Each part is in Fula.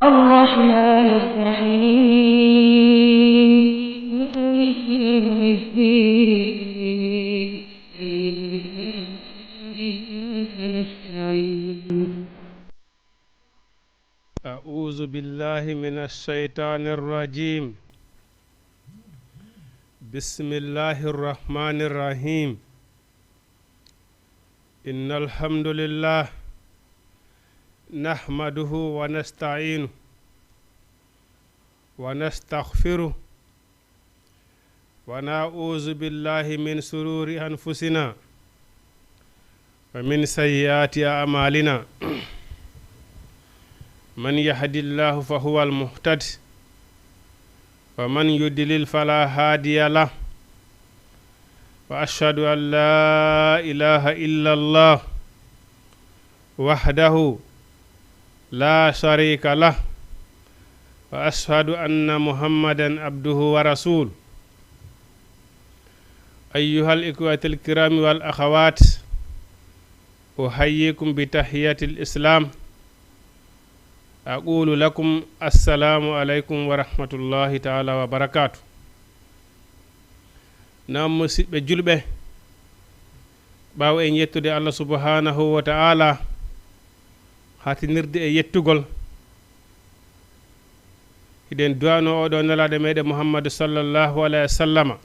الرحمن الرحيم. أعوذ بالله من الشيطان الرجيم. بسم الله الرحمن الرحيم. إن الحمد لله نحمده ونستعينه ونستغفره ونعوذ بالله من شرور أنفسنا ومن سيئات أعمالنا. من يهد الله فهو المهتد ومن يضلل فلا هادي له وأشهد أن لا إله إلا الله وحده لا شريك له وأشهد أن محمدا عبده ورسوله. أيها الإخوة الكرام والأخوات، أحييكم بتحية الإسلام. أقول لكم السلام عليكم ورحمة الله تعالى وبركاته. نعم مسيب جلبة باو إن يتدي الله سبحانه وتعالى hati nirde e yettugol hiɗen duwano oɗo nelaɗo meɗen Muhammadu sallallahu alayhi wa sallama.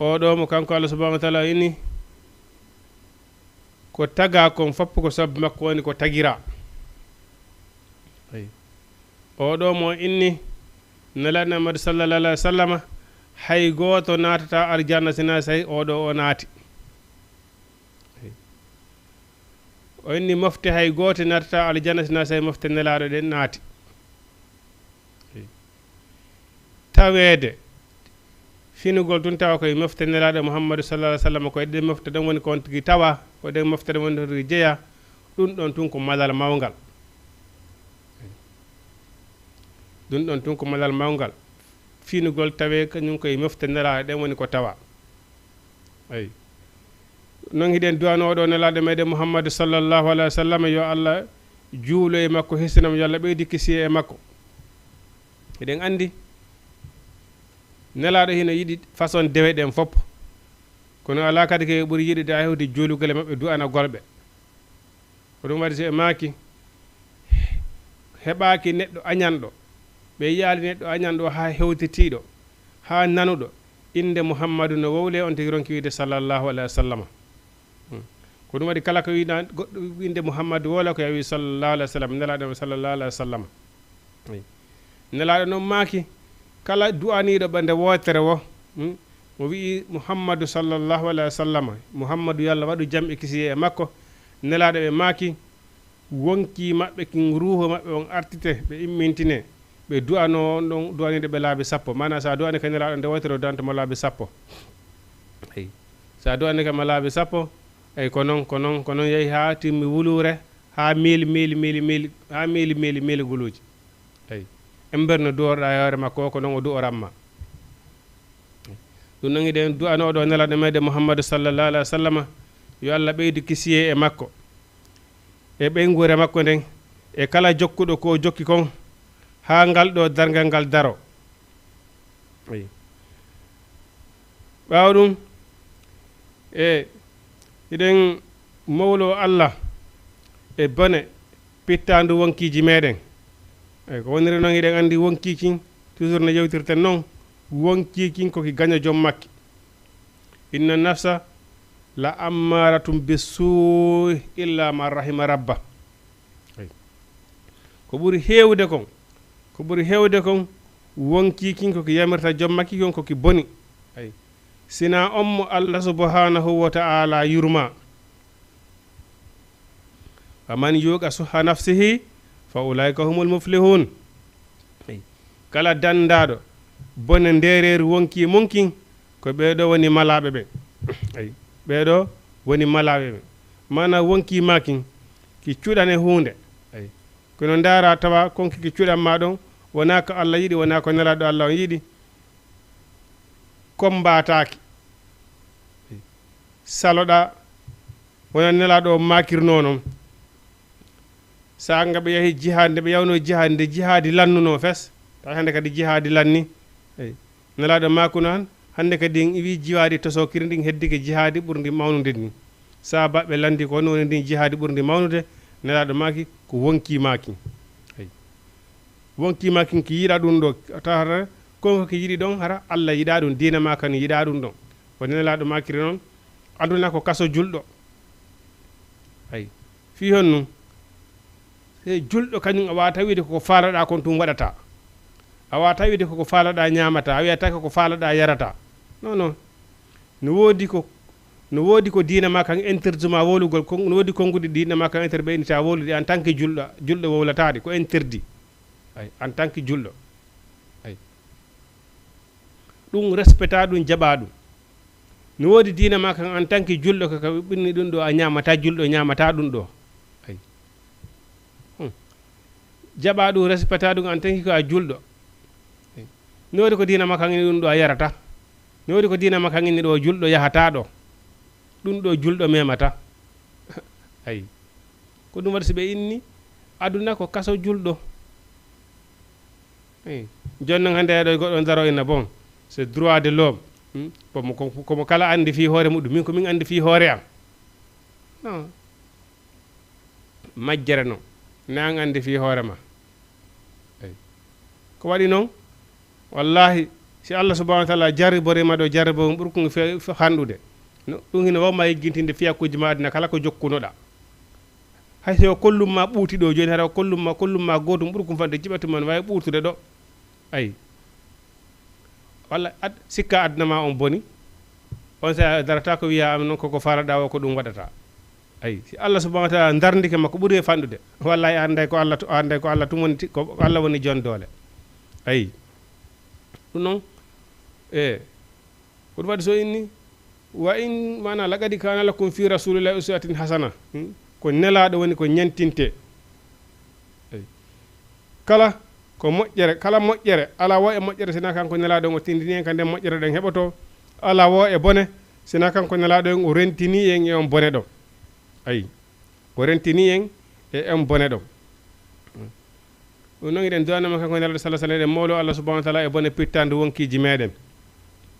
oɗo mo kanko Allah subhanahu wa ta'ala ini ko taga kon foppu ko sabbi makko woni ko tagira. oɗo mo inni nelaɗo Muhammadu sallallahu alayhi wa sallama hay goto natata aljanna sina sayi oɗo o naati. o inni mofte hay goto natata aljanna sina sayi mofte nelaɗo ɗen naati. tawede finugol tun tawa koye mofte nelaɗo Muhammadu sallallahu alayhi wa sallam koye ɗen mofte ɗon woni kon tigi tawa ko ɗen mofte ɗon woni tigi jeeya ɗum ɗon tun ko malal mawgal. ɗum ɗon tun ko malal mawgal finugol tawe kañum koye mofte nelaɗo ɗen woni ko tawa. ayi non hiɗen duwano oɗo nelaɗo meɗen Muhammadu sallallahu alayhi wa sallam yo Allah juulo e makko hissinamo yo Allah ɓeydi kisi e makko. eɗen andi nelaɗo hino yiɗi façon dewe ɗen fopp kono ala kadi ke ɓuuri yiɗide a hewde juulugole maɓɓe du'ana golɓe. ko ɗum waɗi so e maaki heɓaki neɗɗo añanɗo ɓe yaali neɗɗo añanɗo ha hewtitiɗo ha nanuɗo inde Muhammadu no wowle on tigi ronki wiide sallallahu alayhi wa sallam. ko ɗum waɗi kala ko wiɗa goɗɗo inde Muhammadu wola ko yawi sallallahu alayhi wa sallam nelaɗo sallallahu alayhi wa sallam. nelaɗo noon maaki kala du'aniɗo ɓe nde wotere wo mo wi Muhammadu sallallahu alayhi wa sallam Muhammadu yallah waɗu jam e kisi e makko. nelaɗo ɓe maaki wonki maɓɓe kin ruuho maɓɓe on artite ɓe immintine ɓe du'ano on ɗon du'aniɗo ɓe laabi sappo. mana sa du'ani ka nelaɗo nde wotere o du'antamo laabi sappo. eyi sa du'ani kama laabi sappo eyi ko noon yehi ha timmi wulure ha mili guluji. eyi emberno du'orɗa e hoore makko ko noon o du'oranma. ɗum noon hiɗen du'anoɗo nelaɗo meɗen Muhammadu sallallahu alayhi wa sallam yo Allah ɓeydu kisiye e makko e ɓeygure makko nden e kala jokkuɗo ko jokki kon ha ngal ɗo dargal ngal daro. eyi ɓawa ɗum e hiɗen mawlo Allah e bone pittandu wonkiji meɗen. eyi ko woniri noon hiɗen andi wonkikin toujours no yewtirten noon wonkikin koki gaño joom makki. inna nafsa la ammaratum bisuu illa man rahima rabba. ko ɓuri hewde kon wonkikin koki yamirta joom makki kon koki boni. eyi sina ommo Allah subhanahu wa ta'ala yurma. faman yuqa suha nafsihi fa ulaika humul muflihun. kala dandaɗo bone ndereru wonki monkin ko ɓeɗo woni malaɓe ɓe. ɓeɗo woni malaɓe ɓe mana wonki makin ki cuɗane hunde. kono ndara tawa konki ki cuɗanma ɗon wona ko Allah yiɗi wona ko nelaɗo Allah on yiɗi kombataki saloɗa wona nelaɗo makirno noon sanga ɓe yahi jihad ɓe yawno jihad nde jihadi lannuno fes taw hande kadi jihadi lanni eyi nelaɗo makko noon hande kadi en wi jiwadi tosokiri ndin heddike jihadi ɓurdi mawnude ni sahabaɓe landi ko woni ndin jihadi ɓurdi mawnude nelaɗo maki ko wonki maki eyi wonki maki ki yiɗa ɗum ɗo tawata konko ko yiɗi ɗon hara Allah yiɗa ɗum dina ma kan yiɗa ɗum ɗon ko nelaɗo makiri noon aduna ko kaso julɗo ayi fi honnu e julɗo kañum a wata wiide koko faalaɗa kon tum waɗata a wata wiide koko faalaɗa ñamata a wiyata koko faalaɗa yarata non non no woodi ko diina ma kan interdit ma wolugol no woodi konguɗi diina ma kan interdit ɓeynita wolude en tant que julɗo wowlataɗe ko interdit ay en tant que julɗo ay ɗum respecta ɗum jaɓa ɗum no woodi diina ma kan en tant que julɗo kaka ɓinni ɗum ɗo a ñamata julɗo ñamata ɗum ɗo ay jaɓa ɗum respecta ɗum en tant que ko a julɗo no woodi ko diina ma kan inni ɗum ɗo a yarata no woodi ko diina ma kan inni ɗo julɗo yahata ɗo ɗum ɗo julɗo memata ay ko ɗum waɗi so ɓe inni aduna ko kaso julɗo eyi joni noon hannde ɗo goɗɗo daro ina bon c'est droit de l'homme komo kala andi fi hoore muɗum min ko min andi fi hoore am non majjere noon nan andi fi hoore ma eyi ko waɗi noon wallahi si Allah subhanahu wa ta'ala jarriborima ɗo jarribo ɓurko hanɗude ɗum hino wawma yeggintinde fiyakuji ma adina kala ko jokkunoɗa hay so kollum ma ɓuuti ɗo joni hara kollum ma gotum ɓurkum fande jiɓatu man wawi ɓurtude ɗo ayi walla sikka aduna ma on boni on sa darata ko wiya am noon koko falaɗa o ko ɗum waɗata ayi si Allah subhanahu wa ta'ala darndike makko ɓuuri e fanɗude wallahi anday ko Allah tum woni ko Allah woni jon doole ayi ɗum noon ko ɗum waɗi so inni wa in mana laqad kana lakum fi rasulillahi uswatun hasana ko nelaɗo woni ko ñantinte kala ko moƴƴere kala moƴƴere ala wo e moƴƴere sina kanko nelaɗo o tindini en kande moƴƴere ɗen heɓoto ala wo e bone sina kanko nelaɗo en o rentini en e on bone ɗo ayi o rentini en e on bone ɗo ɗum noon eɗen duwanama kanko nelaɗo sallah sallam eɗen mawlo Allah subhanahu wa ta'ala e bone pittande wonkiji meɗen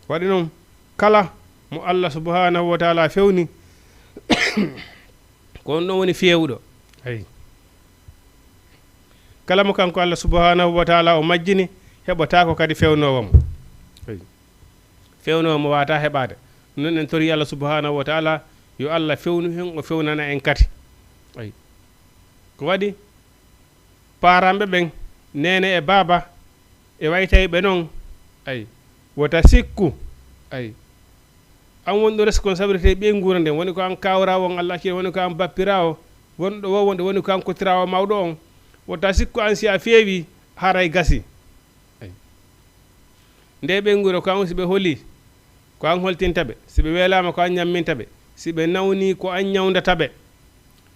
waɗi noon kala mo Allah subhanahu wa ta'ala fewni ko on ɗon woni fewuɗo ayi kala mo kanko Allah subhanahu wa ta'ala o majjini heɓata ko kadi fewnowo mo ayi fewnowo mo wata heɓade non en tori Allah subhanahu wa ta'ala yo Allah fewnu hen o fewnana en kati ayi ko waɗi paramɓe ɓen nene e baba e waytay ɓe noon ayi wota sikku ayi an wonɗo responsabilité ɓe guura nden woni ko an kawra on Allah kiri woni ko an bappira o wonɗo wowonde woni ko an kotirawo mawɗo on wota sikku an si a feewi haray gasi ayi nde ɓe guura ko an si ɓe hooli ko an holtintaɓe si ɓe welama ko an ñammintaɓe si ɓe nawni ko an ñawdataɓe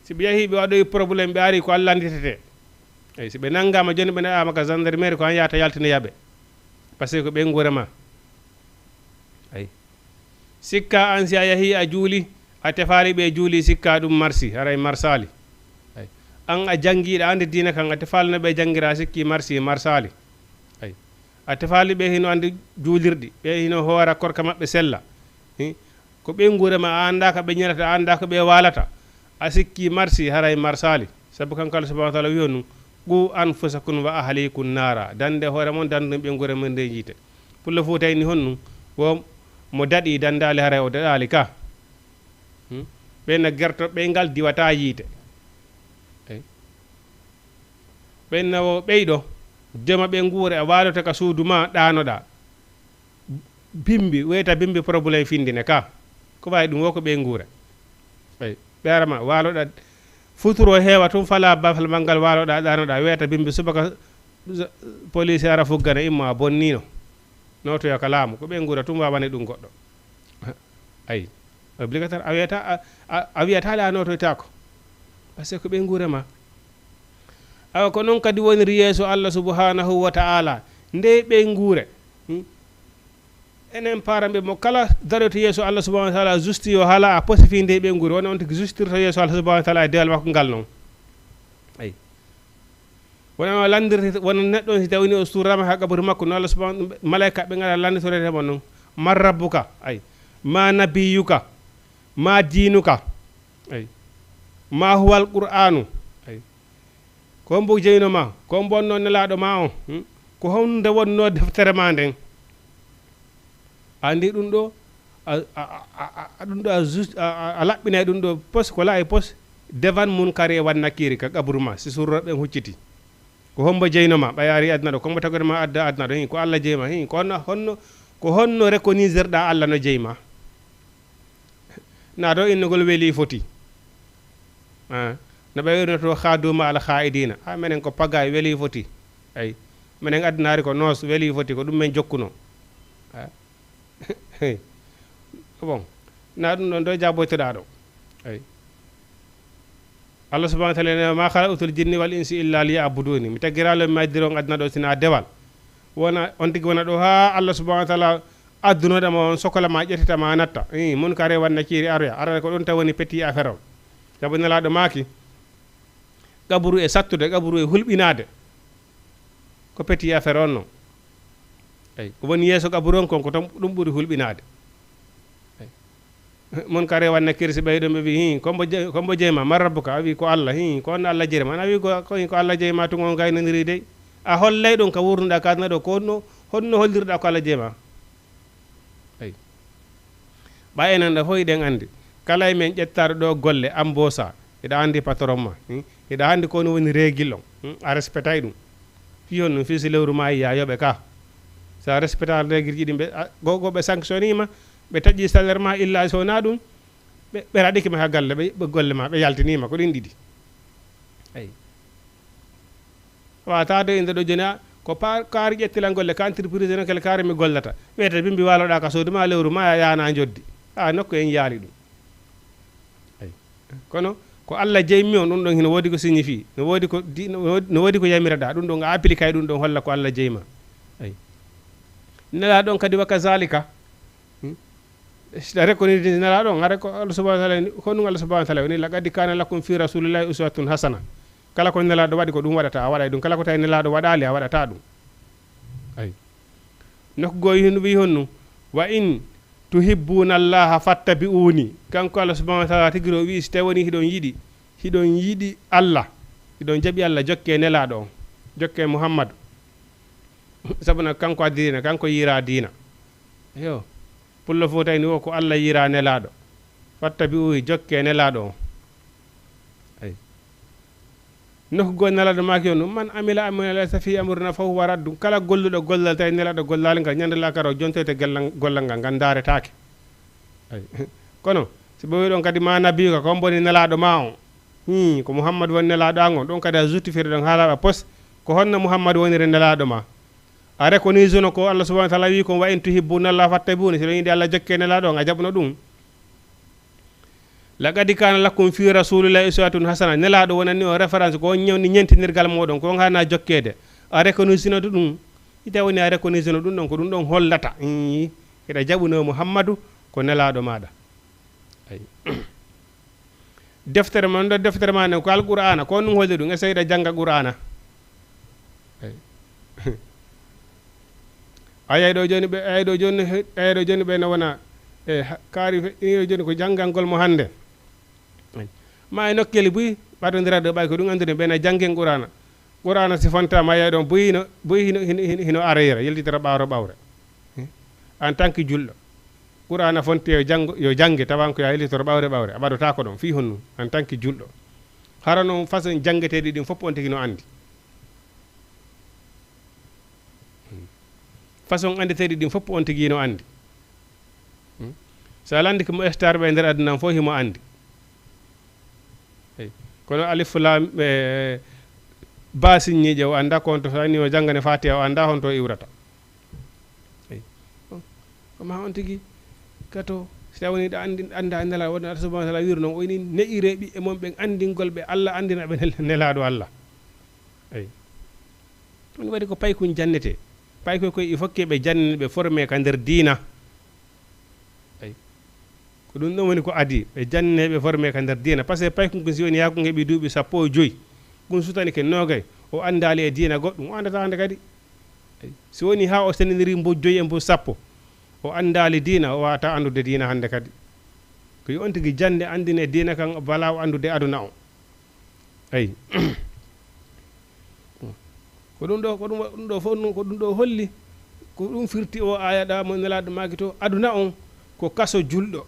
si ɓe yahi ɓe waɗoyi probléme ɓe ari ko Allah anditete eyi si ɓe nanggama joni ɓe naɗama ka gendarmerie ko an yahata yaltinoyaɓe par ce que ɓe guurema ayi sikka an si a yahi a juuli a tefali ɓe juuli sikka ɗum marsi haray marsali ayi an a jangguiɗa ande dina kan a tefalno ɓe janguira sikki marsi marsali ayi a tefali ɓe hino ande juulirɗi ɓe hino hoora korka mabɓe sella ko ɓe guurema a anda ko ɓe ñalata a anda ko ɓe walata a sikki marsi haray marsali saabu kanko Allah subhanahu wa ta'ala wi on qu anfusakum wa ahlikum nara dande hoore mon dande ɓe guure men nde yiite pulla fo tawni honnu wo mo daɗi dandali haray o daɗali ka ɓenna gerto ɓe ngal diwata yiite eyi ɓenna o ɓeyɗo joma ɓe guure a waloto ka suudu ma ɗanoɗa bimbi weyta bimbi probléme findine ka ko wawi ɗum wo ko ɓe guure eyi ɓerama waloɗa futuro heewa tum fala bafal mangal waloɗa ɗanoɗa weyta bimbi subaka police ara fuggana imma bonnino notoya ka laamu ko ɓe guura tum wawane ɗum goɗɗo ayi obligatoire a wiyata a wiyata ɗa notoytako par ce que ko ɓe guurema awa ko noon kadi woniri yeeso Allah subhanahu wa ta'ala nde ɓe guure enen paramɓe mo kala daroto yeeso Allah subhanahu wa ta'ala justi yo haala a posifi nde ɓe guure woni on tigi justirto yeeso Allah subhanahu wa ta'ala e dewal makko ngal noon ayi wona landirte wona neɗɗo si tawini o suurama ha qabru makko no Allah subhanahu malaika ɓe ngala landitorede mon noon man rabbuka ay ma nabiyuka ma diinuka ay ma huwal qur'anu ay ko mbo jeyno ma ko bonno nelaɗo ma on ko honde wonno deftere ma nden andi ɗum ɗo ɗum ɗo a laɓɓinay ɗum ɗo pos ko la e pos devan mun kare wan nakiri ka qabru ma si surroɓe hucciti ko hombo jeynoma ɓayari adna ɗo kombo tagore ma adda adna ɗo hi ko Allah jeyma hi ko honno reconnaisseur ɗa Allah no jeyma na ɗo innugol weeli foti no ɓewirno to khaduma ala khaidina menen ko paga weeli foti ay menen adnari ko noos weeli foti ko ɗum men jokkuno bon na ɗum ɗon ɗo jaboytoɗa ɗo ay Allah subhanahu wa ta'ala ma khalaqtul jinni wal insi illa liya'buduni mi tagiralo majdiron adna ɗo sina dewal wona on tigi wona ɗo ha Allah subhanahu wa ta'ala addunoɗama on sokola ma ƴettitama natta mun kare wanna ciiri ara ko ɗon taw woni petit affaire o sabu nelaɗo maaki qabru e sattude qabru e hulɓinade ko petit affaire on non ay ko woni yeeso qabru on kon ko ɗum ɓuri hulɓinade mon kare wanna kirsi ɓeyɗo ɓe wi kombo jeyma man rabbuka a wi ko Allah ko on Allah jeyrema ana wi ko Allah jeyma tun on gaynodiri dey a hollay ɗon ka wurnuɗa kadna ɗo ko honno hollirɗa ko Allah jeyma ay ɓa enen ɗo fof ɗen andi kala men ƴettaɗo ɗo golle ambosa eɗa andi patron ma eɗa andi ko woni régil on a respectay ɗum fi on ɗum fi so lewru ma yiya yoɓe ka sa respecta régil ji ɗi gogoɓe sanctionnima ɓe taƴƴi salaire ma illa sowona ɗum ɓe raɗikima ha galle ɓe golle ma ɓe yaltinima ko ɗin ɗiɗi ayi wata do inde ɗo joni ko kaari ƴettilan golle ka entreprise no kele kaari mi gollata wiyete bimbi waloɗa ka sowde ma lewru ma yana joddi nokku en yaali ɗum ayi kono ko Allah jeymi on ɗum ɗon hino woodi ko signifie no woodi ko yamiraɗa ɗum ɗon a appliqué ɗum ɗon holla ko Allah jeyma ayi nela ɗon kadi wakka zalika reconnaître nela ɗon are ko Allah subhanahu wa ta'ala ko ɗum Allah subhanahu wa ta'ala woni laqad kana lakum fi rasulillahi uswatun hasana kala ko nelaɗo waɗi ko ɗum waɗata a waɗay ɗum kala ko tawi nelaɗo waɗali a waɗata ɗum ay nokku goo wi honnu wa in tuhibbuna allaha fattabi'uni kanko Allah subhanahu wa ta'ala tigiro wi so tawi woni hiɗon yiɗi Allah hiɗon jaɓi Allah jokke nelaɗo on jokke Muhammadu sabuna kanko addirina kanko yira dina yo pullo fo tawni o ko Allah yira nelaɗo fattabi'uni jokke nelaɗo on ay nokku goo nelaɗo maki on man amila laysa fi amrina fa huwa raddu kala golluɗo gollal tawi nelaɗo gollal ngal ñandela karo jontoyte gollal ngal ngal daaretake ay kono so ɓe wi ɗon kadi ma nabiyuka ko boni nelaɗo ma on ko Muhammadu woni nelaɗo an on ɗon kadi a justifire ɗon haalaɓa pos ko honno Muhammadu woniri nelaɗo ma a reconnaisse no ko Allah subhanahu wa ta'ala wi ko wa in tuhibbuna Allah fattabi'uni so ɗon yiɗi Allah jokke nelaɗo on a jaɓno ɗum laqad kana lakum fi rasulillahi uswatun hasana nelaɗo wonani o référence ko ñewni ñentinirgal moɗon ko hana jokkede a reconnaisse no ɗum ita woni a reconnaisse no ɗum ɗon ko ɗum ɗon hollata eɗa jaɓuno Muhammadu ko nelaɗo maɗa ay deftere man ɗo deftere ma ne ko alqur'ana ko ɗum holli ɗum essaye ɗa jangga qur'ana ay ayay ɗo joni ɓe no wona kaari ɗo joni ko janngangol mo hannde ma e nokkeli buyi ɓaɗodira ɗo ɓay ko ɗum andude ɓena jannguen qur'ana si fontama ayay ɗon buyi hino arayra yellitira ɓawre ɓawre en tant que julɗo qur'ana fonti yo jangge tawan ko ya yellitoro ɓawre ɓawre a ɓaɗota ko ɗon fi honnu en tant que julɗo hara noon façon janggeteɗi ɗin fof on tigi no andi façon andeteɗi ɗin fof on tigi no andi so ala andi komo star ɓe nder aduna fof himo andi eyi kono alif lam basigneje o anda ko honto so anni o janggane fatiha o anda honto iwrata eyi koma on tigi gato so tawi woni ɗa anda nela wonno Allah subhanahu wa ta'ala wiru noon o ini ne'ire ɓiɓɓe moon ɓen andingol ɓe Allah andina ɓe nelaɗo Allah eyi ɗum waɗi ko paykum jannete pay koy il faut que ɓe jannine ɓe formé ka nder diina ay ko ɗum ɗon woni ko adi ɓe jannine ɓe formé ka nder diina par ce que pay ko si woni yaako heeɓi duuɓi 15 gun sutani ke noogay o andali e diina goɗɗum o andata hande kadi so woni ha o senidiri mbo joyi e mbo sappo o andali diina o wata andude diina hande kadi ko on tigi jande andine diina kan bala o andude aduna o ayi ko ɗum ɗo fof ko ɗum ɗo holli ko ɗum firti o ayaɗa mo nelaɗo maki to aduna on ko kaso julɗo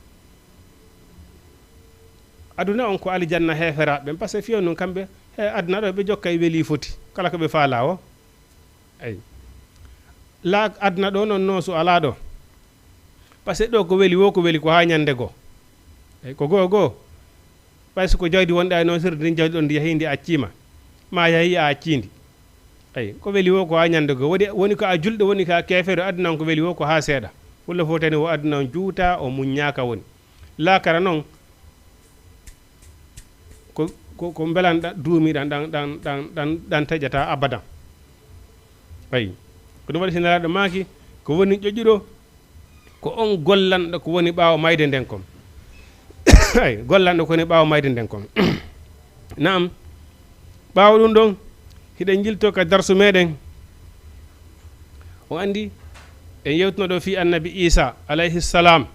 aduna on ko alijanna heferaɓe par ce que fiyon noon kamɓe he aduna ɗo ɓe jokka e weeli foti kala ko ɓe faala o ayi la aduna ɗo noon noosu ala ɗo par ce que ɗo ko weeli wo ko weeli ko ha ñande goo eyi ko goo par ce que ko jawdi wonɗa e noon sirde ndin jawdi ɗon ndi yahi ndi accima ma yahi a accidi eyi ko weeli wo ko ha ñande goo woni ko a julɗo woni ka kefere aduna on ko weeli wo ko ha seeɗa hulla fof tani o aduna on juuta o muññaka woni laakara noon ko belan duumiɗan ɗan taƴata abadan ayi ko ɗum waɗi so nelaɗo maaki ko woni ƴoƴƴuɗo ko on gollanɗo ko woni ɓaawo mayde nden kon ay gollanɗo ko woni ɓaawo mayde nden kon naam ɓaawo ɗum ɗon hiɗen jilto ka darsu meɗen o andi en yewtuno ɗo fi annabi isa alayhi salam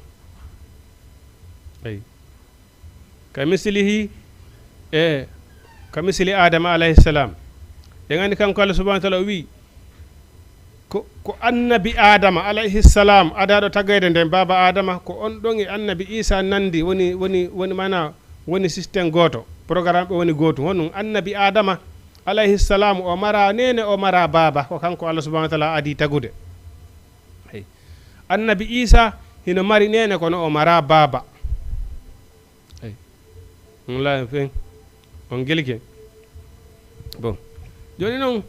ay ka mislihi ka misli adama alayhi salam en andi kanko Allah subhanahu wa taala o wi ko annabi adama alayhi salam adaɗo taggayde nden baba adama ko on ɗon e annabi isa nandi woni mana woni systéme goto programme ɓe woni goto honɗum annabi adama alayhi salam o mara nene o mara baba ko kanko Allah subhanahu wa taala adi tagude hey annabi isa hino mari nene kono o mara baba hey la fin on gelike bon joni noon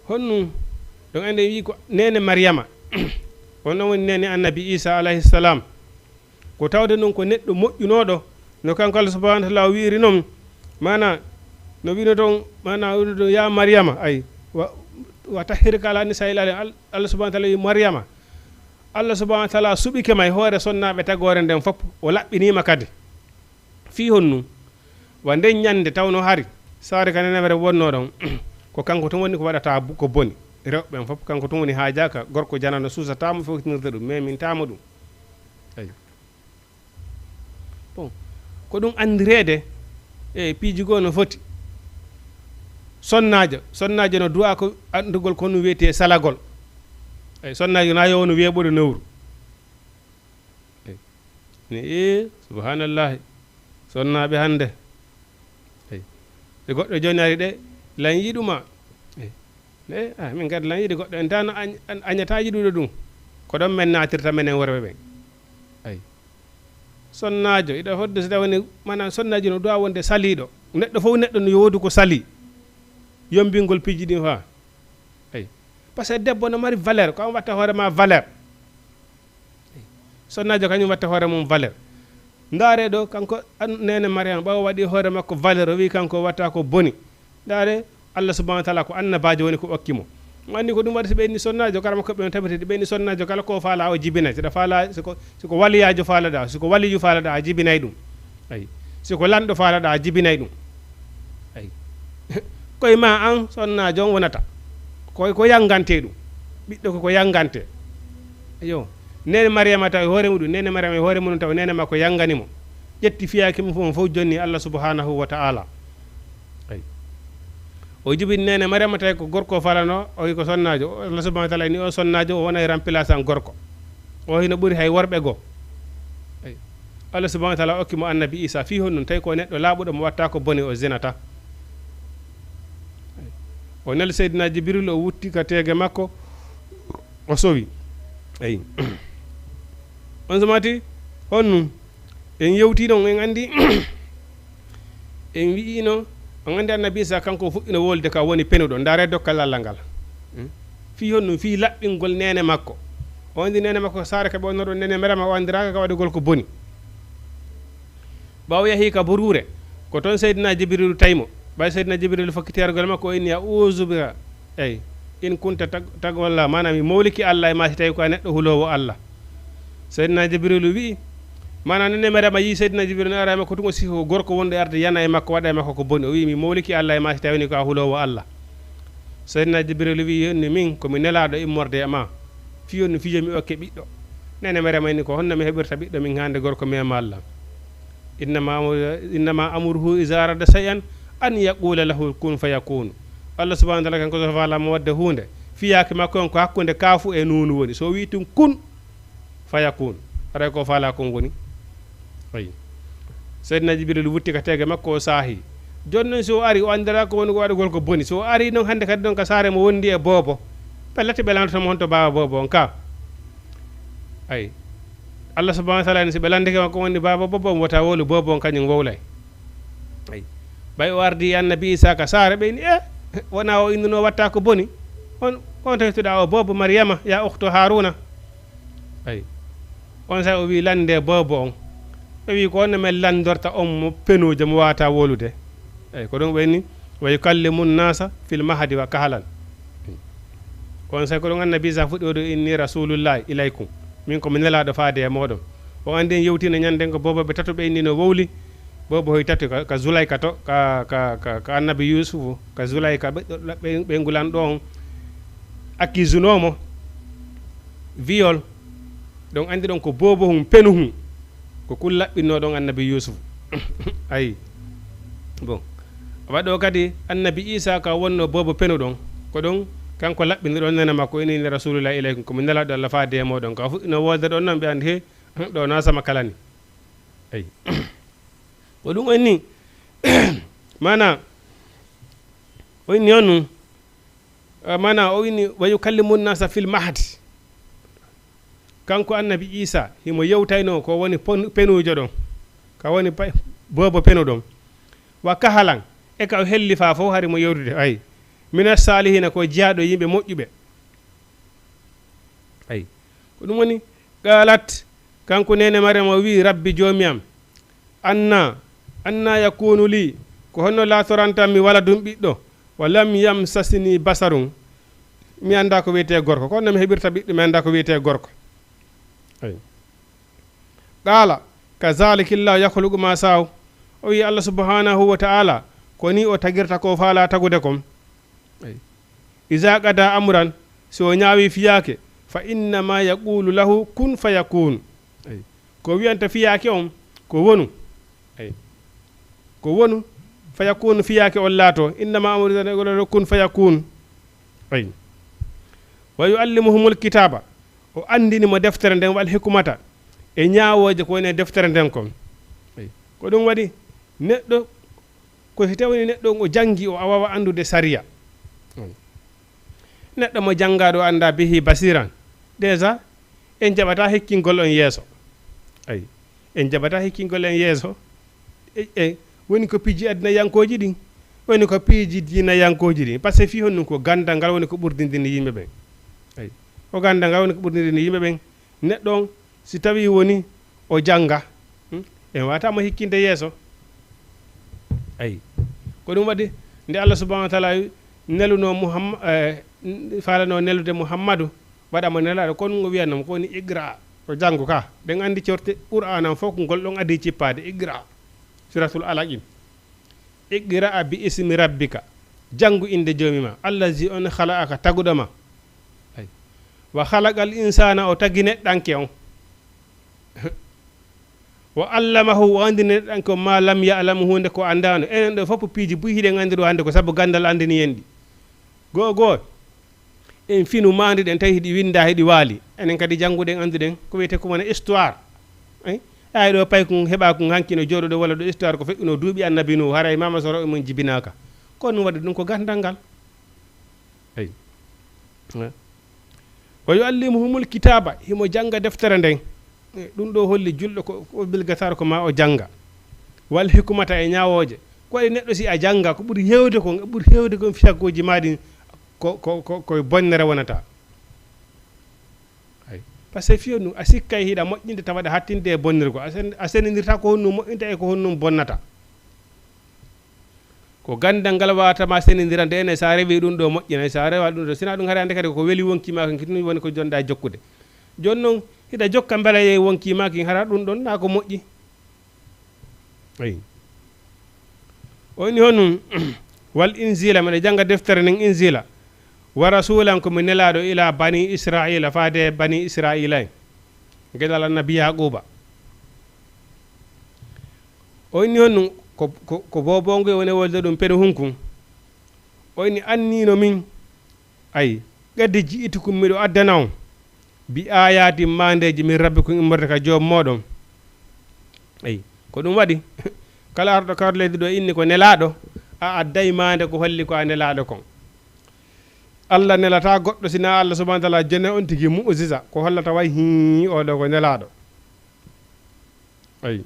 honnu donc ende wi ko nene maryama on non woni nene annabi isa alayhi salam ko tawde noon ko neɗɗo moƴƴunoɗo no kanko Allah subhanahu wa taala wiiri noon mana no wino toon mana ya maryama ay wa tahhirka ala nisa'il alamin Allah subhanahu wa taala wi maryama Allah subhanahu wa taala suɓike ma e hoore sonnaɓe tagore nden fof o laɓɓinima kadi fi honnu wa nden ñande tawno hari sawre ka nenewere wonno ɗon ko kanko tun woni ko waɗata ko boni rewɓen fof kanko tun woni haajaka gorko janano susatamo foftinirta ɗum mais min tama ɗum eyi bon ko ɗum andirede e piiji goo no foti sonnajo no duwa ko andugol ko no wiyete salagol eyi sonnajo na yowno weeɓude nowru eyi ni subhanallahi sonnaɓe hande eyi e goɗɗo joni ari ɗe lan yiɗuma min kadi lan yiɗi goɗɗo en tano añata yiɗude ɗum ko ɗon men natirta menen worɓe ɓen ayi sonnajo iɗa hodde so tawni mana sonnajo no duwa wonde saliɗo neɗɗo fof neɗɗo no yowodu ko sali yombingol piiji ɗin fa ayi par ce que debbo no mari valeur ko on watta hoorema valeur sonnajo kañum watta hoore mum valeur ndaare ɗo kanko nene mariama ɓawo waɗi hoore makko valeur o wi kanko watta ko boni ndaare Allah subhanahu wa taala ko annabajo woni ko ɓokkimo andi ko ɗum waɗi so ɓenni sonnajo karama koɓe no tabitede ɓenni sonnajo kala ko faala o jibinay seɗa faala siko waliyajo faalaɗa siko waliyu faalaɗa a jibinay ɗum ayi siko lanɗo faalaɗa a jibinay ɗum ayi koye ma an sonnajo on wonata ko yangante ɗum ɓiɗɗo koko yangante yo nene mariama taw hoore muɗum nene mariama e hoore mum taw nene makko yanganimo ƴetti fiyaki mum fof jonni Allah subhanahu wa ta'ala ayi o jibini nene mariama tawi ko gorko falano o wi ko sonnajo Allah subhanahu wa ta'ala ni o sonnajo o wona e remplaçant gorko o hino ɓuuri hay worɓe goo ayi Allah subhanahu wa ta'ala okkimo annabi isa fi hon ɗum tawi ko neɗɗo laaɓuɗo mo watta ko boni o zinata o nel seydina jibril o wutti ka teege makko o sowi ayi on somati honnu en yewti ɗon en andi en wiino on andi annabi isa kanko fuɗɗino wolde ka woni penuɗo ndaare dokkal Allah ngal fi honnu fi laɓɓingol nene makko o andi nene makko saare ka ɓe onnoɗo nene merama o andiraka ka waɗugol ko boni ɓawo yahi ka borure ko toon seydina jibril taymo ɓay seydina jibril fokkitergol makko o inni a usubira eyi in kunta tagwalla manam mi mawliki Allah e ma si tawi ko a neɗɗo hulowo Allah seydina jibril wi mana nene merama yi seydina jibril no arama ko tun o siko gorko wonɗo arde yana e makko waɗa e makko ko boni o wi mi mawliki Allah e ma si tawini ko a hulowo Allah sayyidina jibril wi yonni min komi nelaɗo immorde e ma fiyonni fijo mi okke ɓiɗɗo nene mere mayni ko honno mi heɓirta ɓiɗɗo min hande gorko mema Allah innama amuruhu iza arada shay'an an yaqula lahu kun fayakun Allah subhanahu wa ta'ala kanko so falama wadde hunde fiyaki makko on ko hakkunde kaafu e nunu woni so wi tum kun fayakun aray ko fala kon woni ayi sayyidina jibril wutti ka tege makko o saahi jonnon so ari o andira ko woni ko waɗugol ko boni so ari noon hande kadi ɗon ka saare mo wondi e boobo pellete ɓe landotamo honto bawa boobo on ka ayi Allah subhanahu wa ta'ala ni si ɓe landike ko woni baba boobo on wota wolu boobo on kañum wowlay ayi ɓay o ardi annabi isa ka saare ɓeyni wona o innuno watta ko boni on tawtuɗa o boobo mariama ya ukhto haruna ayi on sa o wi lande boobo on ɓe wi ko onno men landorta on mo penuje mo wata wolude eyi ko ɗum ɓenni wa yukallimu nnasa fil mahdi wa kahalan on say ko ɗum annabi isa fuɗɗi oɗo inni rasulullahi ilaykum min komi nelaɗo faade e moɗon o andi en yewtina ñanden ko boboɓe tato ɓe inni no wowli bobo hoy tati ka zulayka to ka annabi yusufu ka zulayka ɓe ngulanɗo on accuse-nomo viol donc andi ɗon ko bobo hum penu hum ko kul laɓɓinno ɗon annabi yusuf ayi bon waɗo kadi annabi isa ka wonno bobo penu ɗon ko ɗon kanko laɓɓini ɗon nene makko ini rasulullah ilaykum komi nelaɗo Allah faade e moɗon ka fuɗɗino wolde ɗon noon ɓe andi he ɗo na sama kalani ayi ko ɗum onni mana o inni on mana o inni wa yukallimu nnasa fil mahdi kanko annabi isa himo yewtayno ko woni penujo ɗon ka woni bobo penu ɗon wa kahalan e ka o helli fa fof hari mo yewtude ayi mina salihina ko jeyaɗo yimɓe moƴƴuɓe ayi ko ɗum woni qalat kanko nene mariama wi rabbi jomiyam anna yakunu li ko honno latorantam mi wala dum ɓiɗɗo wa lam yamsasini basarum mi anda ko wiyete gorko ko honno mi heɓirta ɓiɗɗo mi anda ko wiyete gorko ayi qala kazalika illahu yakhluqu ma saw o wi Allah subhanahu wa ta'ala ko ni o tagirta ko faala tagude kom ayi iza qada amran so ñaawi fiyake fa inna ma yaqulu lahu kun fayakun ayi ko wiyanta fiyake on ko wonu ayi ko wonu fayakun fiyake on laato inna ma amru kun fayakun ayi wa yuallimuhumul kitaba o andini mo deftere nden wal hikmata e ñaawoje ko woni deftere nden kon ayi ko ɗum waɗi neɗɗo ko si tawni neɗɗo o jangi o awawa andude sariya neɗɗo mo jangaɗo anda bihi basiran déjà en jaɓata hekkingol on yeeso ayi en jaɓata hekkingol en yeeso woni ko piiji adina yankoji ɗin woni ko piiji dina yankoji ɗin par ce que fi hon ko gandal ngal woni ko ɓurdindini yimɓe ɓen ayi ko gandal ngal woni ko ɓurdindini yimɓe ɓen neɗɗo on si tawi woni o janga en watamo hikkinde yeeso ayi ko ɗum waɗi nde Allah subhanahu wa ta'ala neluno falano nelude Muhammadu waɗamo nelaɗo kon ngo wiyanno ko woni igra to janggo ka ɗen andi corte qur'anan fof ko ngol ɗon adi cippade igra suratul alaq igra bi ismi rabbika jangu inde jomima allazi on khalaqaka tagudama ay wa khalaqal insana o tagi neɗɗanke on wa allamahu o andi neɗɗanke ma lam ya'lam hunde ko andano enen ɗo fof piiji buy hiɗen andi ɗo hande ko sabu gandal andini en ɗi goo en finu mandi ɗen tawi hiɗi winda hiɗi waali enen kadi jannguɗen anduɗen ko wiyete ko wona histoire ay ɗo pay ko heɓa ko hankino jooɗoɗo walla ɗo histoire ko feƴƴuno duuɓi annabi nu haray mama soro mum jibinaka kono ɗum waɗi ɗum ko gandal ngal eyi wa yuallimuhumul kitaba himo janga deftere nden ɗum ɗo holli julɗo ko obligatoire ko ma o janga wal hikmata e ñawoje ko waɗi neɗɗo si a janga ko ɓuuri hewde kon fiyagoji maɗi koye bonnere wonata ay par ce que fiyo nu a sikkay hiɗa moƴƴinde tawaɗa hattinde e bonnirgo a senidirta ko honnum moƴƴinta e ko honnum bonnata ko gandal ngal watama senidirande ene sa rewi ɗum ɗo moƴƴina sa rewa ɗum ɗo sina ɗum haare ande kadi ko weeli wonkima ko kitni woni ko jonɗa jokkude joni noon hiɗa jokka beela ye wonkima ki hara ɗum ɗon na ko moƴƴi ayi o ni honum wal inzila mbiɗa janga deftere nden inzila wa rasulan komi nelaɗo ila bani israila faade bani israila en gueɗal annabi yaquba o inni hon ko bobongo e woni wolde ɗum peɗe hunkun o inni annino min ay gadde jiitu kum miɗo addana on bi ayati mandeji min rabbi kum immorde ka joom moɗon ay ko ɗum waɗi kala arɗo kawto leydi ɗo inni ko nelaɗo a adday mande ko holli ko a nelaɗo kon allah nelata goɗɗo sina allah subahana taala jone on tigui mu'jiza ko hollata way hi oɗo ko nelaɗo ay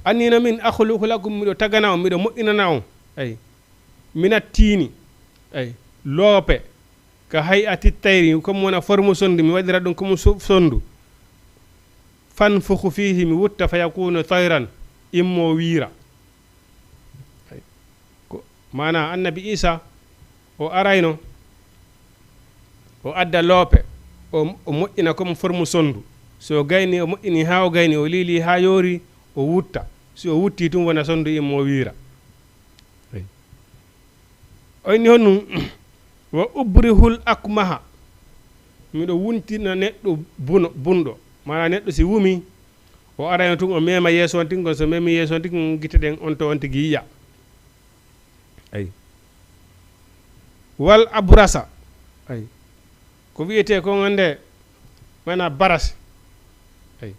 annino min akhluqu lakum miɗo tagana on miɗo moƴƴinana on ay minat tini ay loope ka hay a tittayri comme wona forme sondu mi waɗira ɗum comme sondu fanfukhu fihi mi wutta fa yakunu tayran immo wiira ko mana annabi isa o arayno o adda loope o moƴƴina comme forme sondu so gayni o moƴƴini ha o gayni o liili ha yoori o wutta si o wutti tum wona sondu immo wiira o inni honnum wa ubrihul akmaha miɗo wuntina neɗɗo bunɗo mana neɗɗo si wumi o arayno tun o mema yeeso on tingon so memi yeeso on tingon guite ɗen on to on tigi yiya ay wal abrasa ay ko wiyete ko gande mana baras ay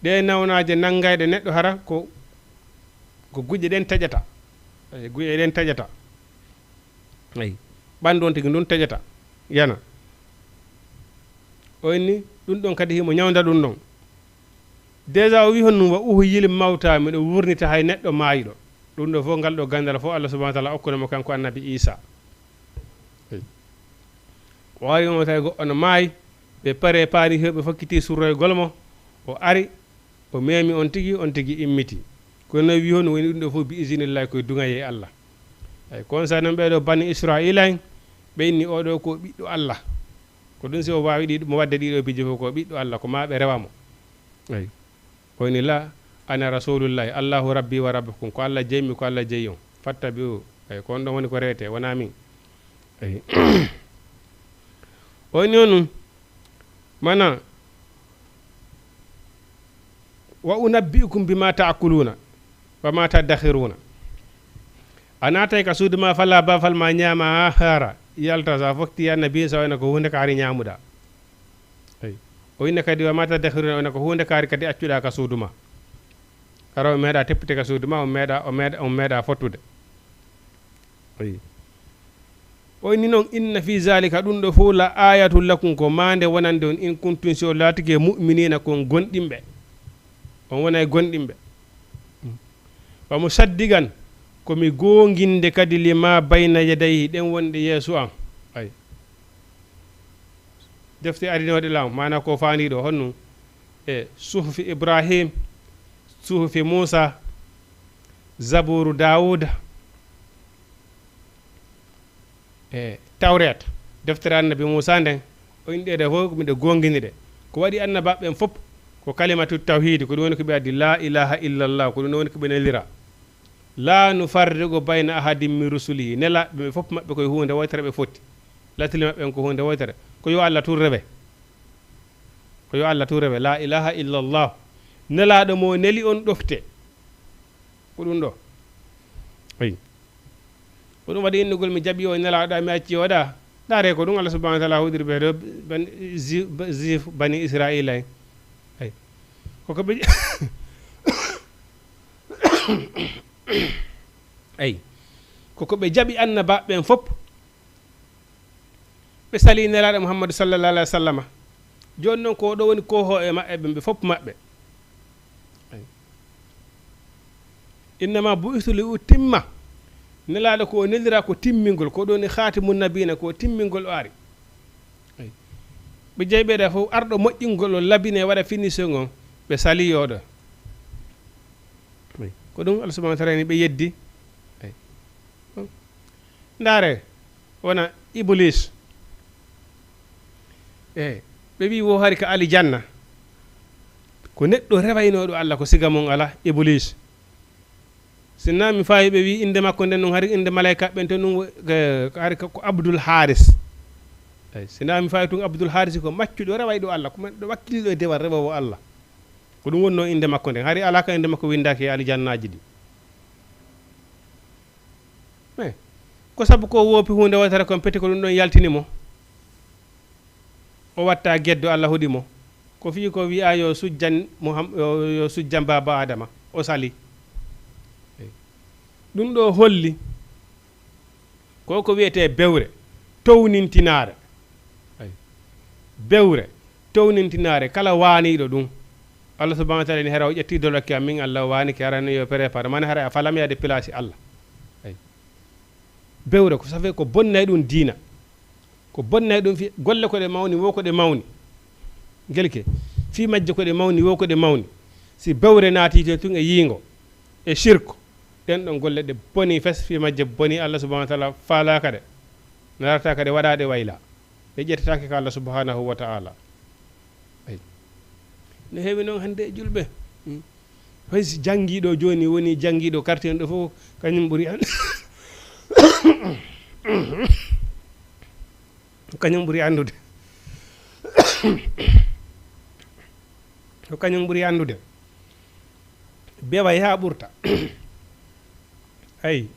ɗe nawnaje naggayɗe neɗɗo hara ko guje ɗen taƴata ay guje ɗen taƴata ay ɓandu on tigi ndun taƴata yana o inni ɗum ɗon kadi himo ñawda ɗum ɗon déjà o wi hon num wa uhu yili mawta miɗo wurnita hay neɗɗo maayiɗo ɗum ɗo fof ngal ɗo gandal fof allah subahana taala okkunamo kanko annabi isa o ari omo tawi goɗɗo no maayi ɓe pare paari heɓe fokkiti surroygol mo o ari o memi on tigi immiti kono no wi hon woni ɗum ɗo fof bi isinillahi koye dugaye allah ay kon sa noon ɓeɗo bani israila en ɓe inni oɗo ko ɓiɗɗo allah ko ɗum si o wawi ɗi mo wadde ɗiɗo biji fof ko ɓiɗɗo allah ko maɓe rewamo ay o inni la ana rasulullahi allahu rabbi wa rabbukum ko allah jeymi ko allah jeyi on fattabi o ay ko on ɗon woni ko rewete wona min ay o inni on mana wa unabbiukum bima taakuluna wa ma tadakhiruna a natay ka suudu ma fala bafal ma ñaama ha haara yalta sa fokti annabi sa wayno ko hunde kaari ñaamuɗa ay o inne kadi wa ma tadakhiruna wayno ko hunde kaari kadi accuɗa ka suudu ma ara o meeɗa teppite ka suudu ma o meeɗa fottude ay o inni noon inna fi zalika ɗum ɗo fof la ayatul lakum ko mande wonande on in kuntum si o laatike mu'minina kon gonɗimɓe on wona e gonɗimɓe wamo saddigan komi gonginde kadi lima bayna yadayhi ɗen wonde yeeso am ay defte arinoɗe lam mana ko faniɗo honno e suhufi ibrahim suhufi moussa zaburu daouda e tawret deftere annabi moussa nden o inɗeɗe fof miɗe gongini ɗe ko waɗi annabaɓen fof ko kalimatu tawhidi ko ɗum woni ko ɓe addi la ilaha illallah ko ɗum woni ko ɓe nelira la nufarriqu bayna ahadin min rusulihi nelaɓe ɓe fof maɓɓe koye hunde woytere ɓe fotti latili maɓɓe ko hunde woytere ko yo allah tun rewe ko yo allah tun rewe la ilaha illallah nelaɗo mo neli on ɗofte ko ɗum ɗo ayi ko ɗum waɗi innugol mi jaɓi o nelaɗo mi acci oɗa ɗare ko ɗum allah subahana wa taala huɗiri ɓe ɗo zif bani israila en ay koko ɓe ay koko ɓe jaɓi annabaɓen fof ɓe sali nelaɗo mouhammadou sallallah alah wa sallama joni noon ko ɗo woni koho e maɓɓe ɓe fof maɓɓe innama bu'itu li utimma nelaɗo ko nelira ko timmingol ko ɗo ni khatimun nabina ko timmingol o ari ɓe jeyi ɓeɗa fof arɗo moƴƴingol o labine waɗa finition on ɓe sali oɗo ko ɗum allah subahana taala ni ɓe yeddi ay ndaare wona iblis ɓe wi wo hari ka alijanna ko neɗɗo rewaynoɗo allah ko siga mon ala iblis sinna mi faayi ɓe wi inde makko nden ɗum hari inde malayika ɓen to ɗum hari ko Abdoul Haris eyi sinna mi faayi tun Abdoul Haris ko maccuɗo rewa ɗo Allah ko ɗo wakkiliɗo e dewal rewowo Allah ko ɗum wonno inde makko nden hari ala ka inde makko windaki e aljannaji ɗi ko sabu ko woopi hunde wotata kon peti ko ɗum ɗon yaltinimo o watta geddo Allah huɗimo ko fi ko wi'a yo sujjan yo sujjan baba adama o sali ɗum ɗo holli ko wiyete bewre townintinare bewre townintinare kala waaniɗo ɗum Allah subhanahu wa ta'ala ni hera o ƴetti dolakki am min Allah wani ki arani yo prépare man hara a falam yade place Allah bewre ko safe ko bonnay ɗum diina ko bonnay ɗum fi golle ko ɗe mawni wo ko ɗe mawni gelke fi majje ko ɗe mawni wo ko ɗe mawni si bewre naati to tun e yingo e shirko den ɗon golle ɗe boni fes fi majje boni Allah subhanahu wa ta'ala falaka de narata ka de waɗade wayla ɓe ƴettatake ko Allah subhanahu wa ta'ala ne heewi noon hannde e julɓe hay si janngiiɗo jooni woni janngiiɗo quartier ɗo fof kañum ɓuri kañum ɓuri anndude ko kañum ɓuri anndude beway haa ɓurta ayi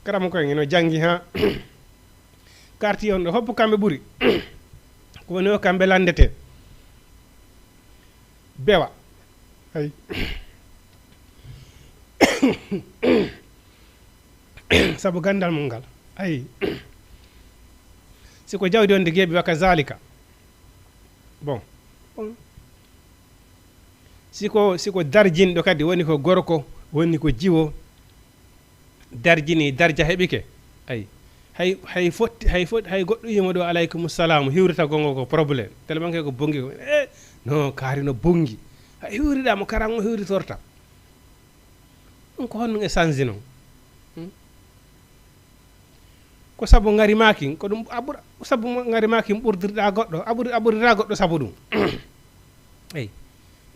karama koye no janngi haa quartier on ɗo hoppo kamɓe ɓuri ko woni o kamɓe landete bewa ay sabu gandal mum ngal ay siko jawdi on de geeɓi waka zalika bon siko darjinɗo kadi woni ko gorko woni ko jiwo darjini darja heɓike ay hay goɗɗo yimo ɗo alaykum salam hiwrita gongo ko probléme tellement que ko bongi ko non kaari no bongi hay hiwriɗamo karan o hiwritorta ɗum ko honno e change noon ko sabu ngarimaki ko ɗum sabu ngarimaki ɓurdirɗa goɗɗo aɓurira goɗɗo sabu ɗum eyi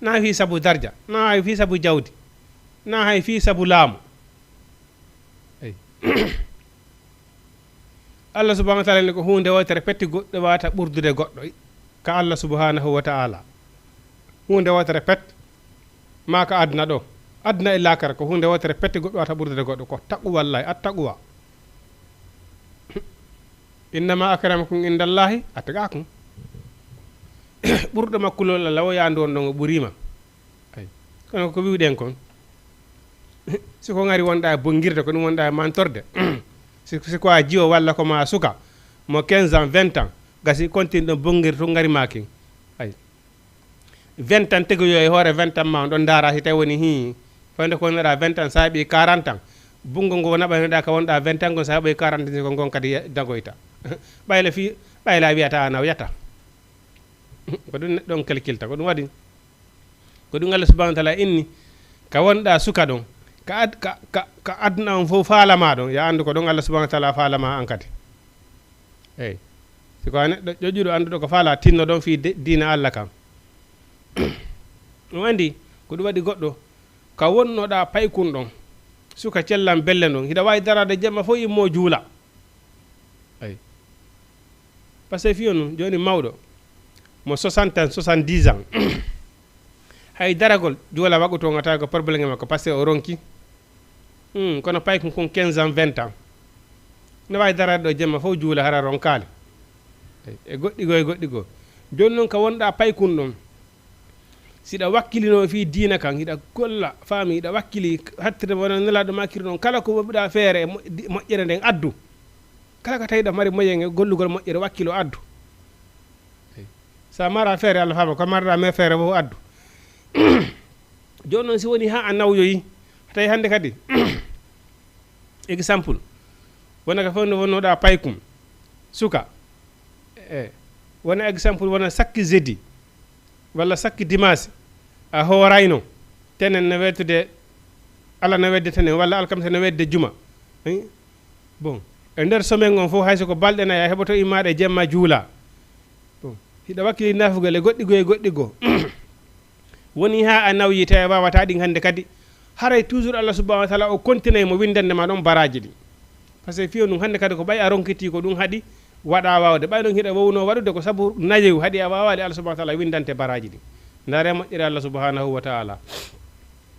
na fi sabu darja na hay fi sabu jawdi na hay fi sabu laamu eyi Allah subhanahu wa ta'ala ni ko hunde wotere petti goɗɗo wata ɓurdude goɗɗo ka Allah subhanahu wa ta'ala hunde wotere pet ma ka adna ɗo adna e lakara ko hunde wotere petti goɗɗo wata ɓurdude goɗɗo ko taqwa wallahi attaqwa innama akramakum indallahi atqakum ɓurɗo makkulol Allah o yandu on ɗon o ɓurima ay kono ko wiwɗen kon siko ngari wonɗa e bongirde ko ɗum wonɗa e mantorde siko a jiwo walla ko ma suka mo 15 ans 20 ans gasi continue ɗon bongir to ngari makin ay 20 ans tegoyo e hoore 20 ans ma on ɗon daara si tawi woni hi fande ko wonɗa 20 ans sa heeɓi 40 ans bungo ngo naɓanoɗa ka wonɗa 20 ans gon sa heeɓoy 40 ans ko gon kadi dagoyta ɓayla wiyata ana o yata ko ɗum neɗɗon calculta ko ɗum waɗi ko ɗum Allah subhanahu wa ta'ala inni ka wonɗa suka ɗon ka adna on fof faalama ɗon ya andu ko ɗon Allah subhanahu wa ta'ala faalama an kadi eyi siko a neɗɗo ƴoƴuɗo anduɗo ko faala tinno ɗon fi diina Allah kam ɗum andi ko ɗum waɗi goɗɗo ka wonnoɗa paykun ɗon suka cellan belle ɗon hiɗa wawi darade jemma fof immo juula eyi par ce que fiyo noon joni mawɗo mo 60 ans 70 ans hay daragol juula waɓutonga tawi ko probléme makko par ce que o ronki kono payko kon 15 ans 20 ans ne wawi darade ɗo jemma fof juula hara ronkali e goɗɗi goo joni noon ka wonɗa paykun ɗon siɗa wakkilino fi diina kan hiɗa golla faami hiɗa wakkili hattire wona nelaɗo makkiri noon kala ko woɓɓiɗa feere moƴƴere nden addu kala ko tawiɗa mari moƴƴere gollugol moƴƴere wakkilo addu sa mara feere Allah faama ko marɗa me feere fof addu joni noon si woni ha a nawyoyi tawi hannde kadi exemple wona ka fof no wonnoɗa paykum suka wona exemple wona sakki jeudi walla sakki dimanche a hoorayno tenen no weddude Allah no wedde tenen walla alkamisa no wedde juma bon e nder semaine on fof hayso ko balɗe nayi a heɓoto immaɗe jemma juula bon hiɗa wakkili nafugal e goɗɗi goo woni ha a nawyi tawi wawata ɗin hannde kadi haray toujours Allah subhanahu wa ta'ala o continue mo windande ma ɗon baraji ɗi par ce que fiyo ɗum hannde kadi ko ɓay a ronkiti ko ɗum haɗi waɗa wawde ɓay ɗon hiɗa wowno waɗude ko sabu nayewu haɗi a wawade Allah subhanahu wa ta'ala windante baraji ɗi ndare moƴƴere Allah subhanahu wa ta'ala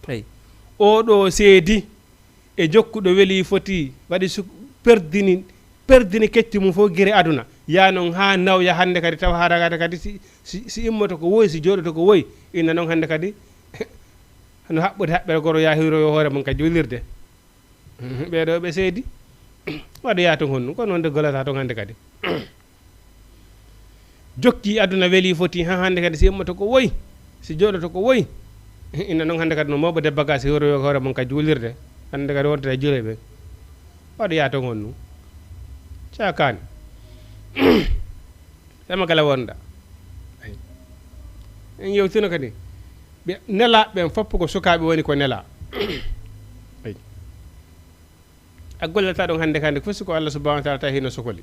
ay oɗo seedi e jokkuɗo weeli foti waɗi perdini ketti mum fof guire aduna ya noon ha nawya hannde kadi taw haɗagade kadi si immoto ko woyi si jooɗoto ko woyi inna noon hannde kadi no haɓɓude haɓɓere goro ya hiroyo hoore mum kadi julirde ɓeɗo ɓe seedi waɗoya ton honnu kono noon de golata ton hannde kadi jokki aduna weeli foti ha hannde kadi si immoto ko woyi si jooɗoto ko woyi inna noon hannde kadi no mawɓe debba ga si hiroyo hoore mum kadi julirde hannde kadi wonta jure ɓe waɗoya ton honnu cakani sama kala wonda en yewtino kadi ɓe nelaɓeɓen fopp ko sukaɓe woni ko nela ay a gollata ɗon hannde kandi fof ko Allah subhanahu wa ta'ala tawi hino sokoli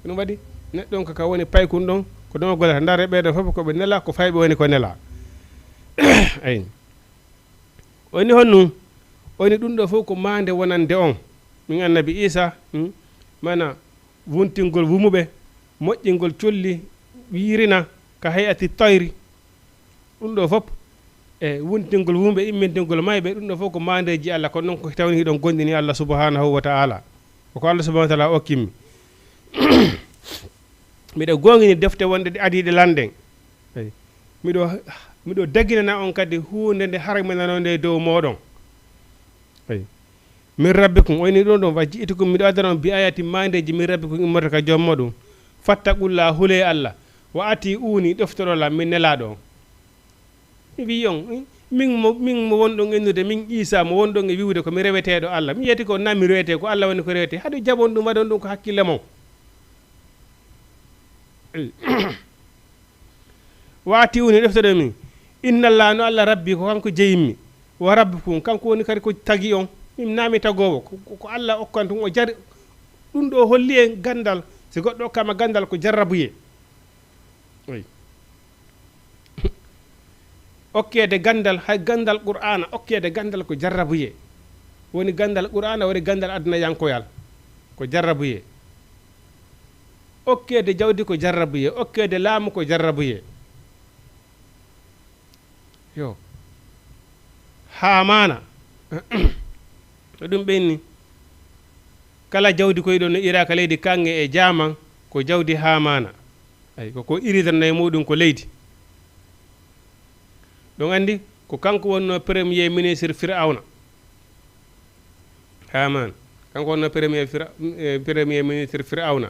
ɗum waɗi neɗɗon kaka woni paykun ɗon ko ɗon gollata ndare ɓeɗo fof koɓe nela ko fayɓe woni ko nela ayi woni honnu woni ɗum ɗo fof ko mande wonande on min annabi Isa mana wuntingol wumuɓe moƴƴingol colli wirina ka hayati tayri ɗum ɗo fof e wuntingol wumuɓe immintingol mayɓe ɗum ɗo fof ko mandeji Allah kono noon ko tawni hiɗon gondini Allah subhanahu wa ta'ala koko Allah subhanahu wa ta'ala okkimmi miɗo gongini defte wonde ɗe adiɗe landen miɗo daginana on kadi hunde nde harminanonde dow moɗon ay min rabbikum wayni ɗon ɗon wa ji'tukum miɗo addana on bi ayati mandeji min rabbikum immota ka jomma ɗum fattaqulla hule Allah wa ati uni ɗoftorola min nelaɗo on mi wi on min mo wonɗon ennude min Isa mo wonɗon e wiwde ko mi reweteɗo Allah mi yiyati ko na mi rewete ko Allah woni ko rewete haɗo jabon ɗum waɗon ɗum ko hakkille mon wa ati uni ɗoftoɗo min innallah no Allah rabbi ko kanko jeyimmi wa rabbukum kanko woni kadi ko tagi on min naami tagowo ko Allah okkan tum o jari ɗum ɗo holli en gandal si goɗɗo okkama gandal ko jarrabuye oui okkede gandal hay gandal qur'ana okkede gandal ko jarrabuye woni gandal qur'ana woni gandal aduna yankoyal ko jarrabuye okkede jawdi ko jarrabuye okkede laamu ko jarrabuye yo Hamana to ɗum ɓenni kala jawdi koyɗon no iraka leydi kange e jaman ko jawdi Hamana ay ko iridanna e muɗum ko leydi ɗon andi ko kanko wonno premier ministre Fir'auna Hamana kanko wonno premier ministre Fir'auna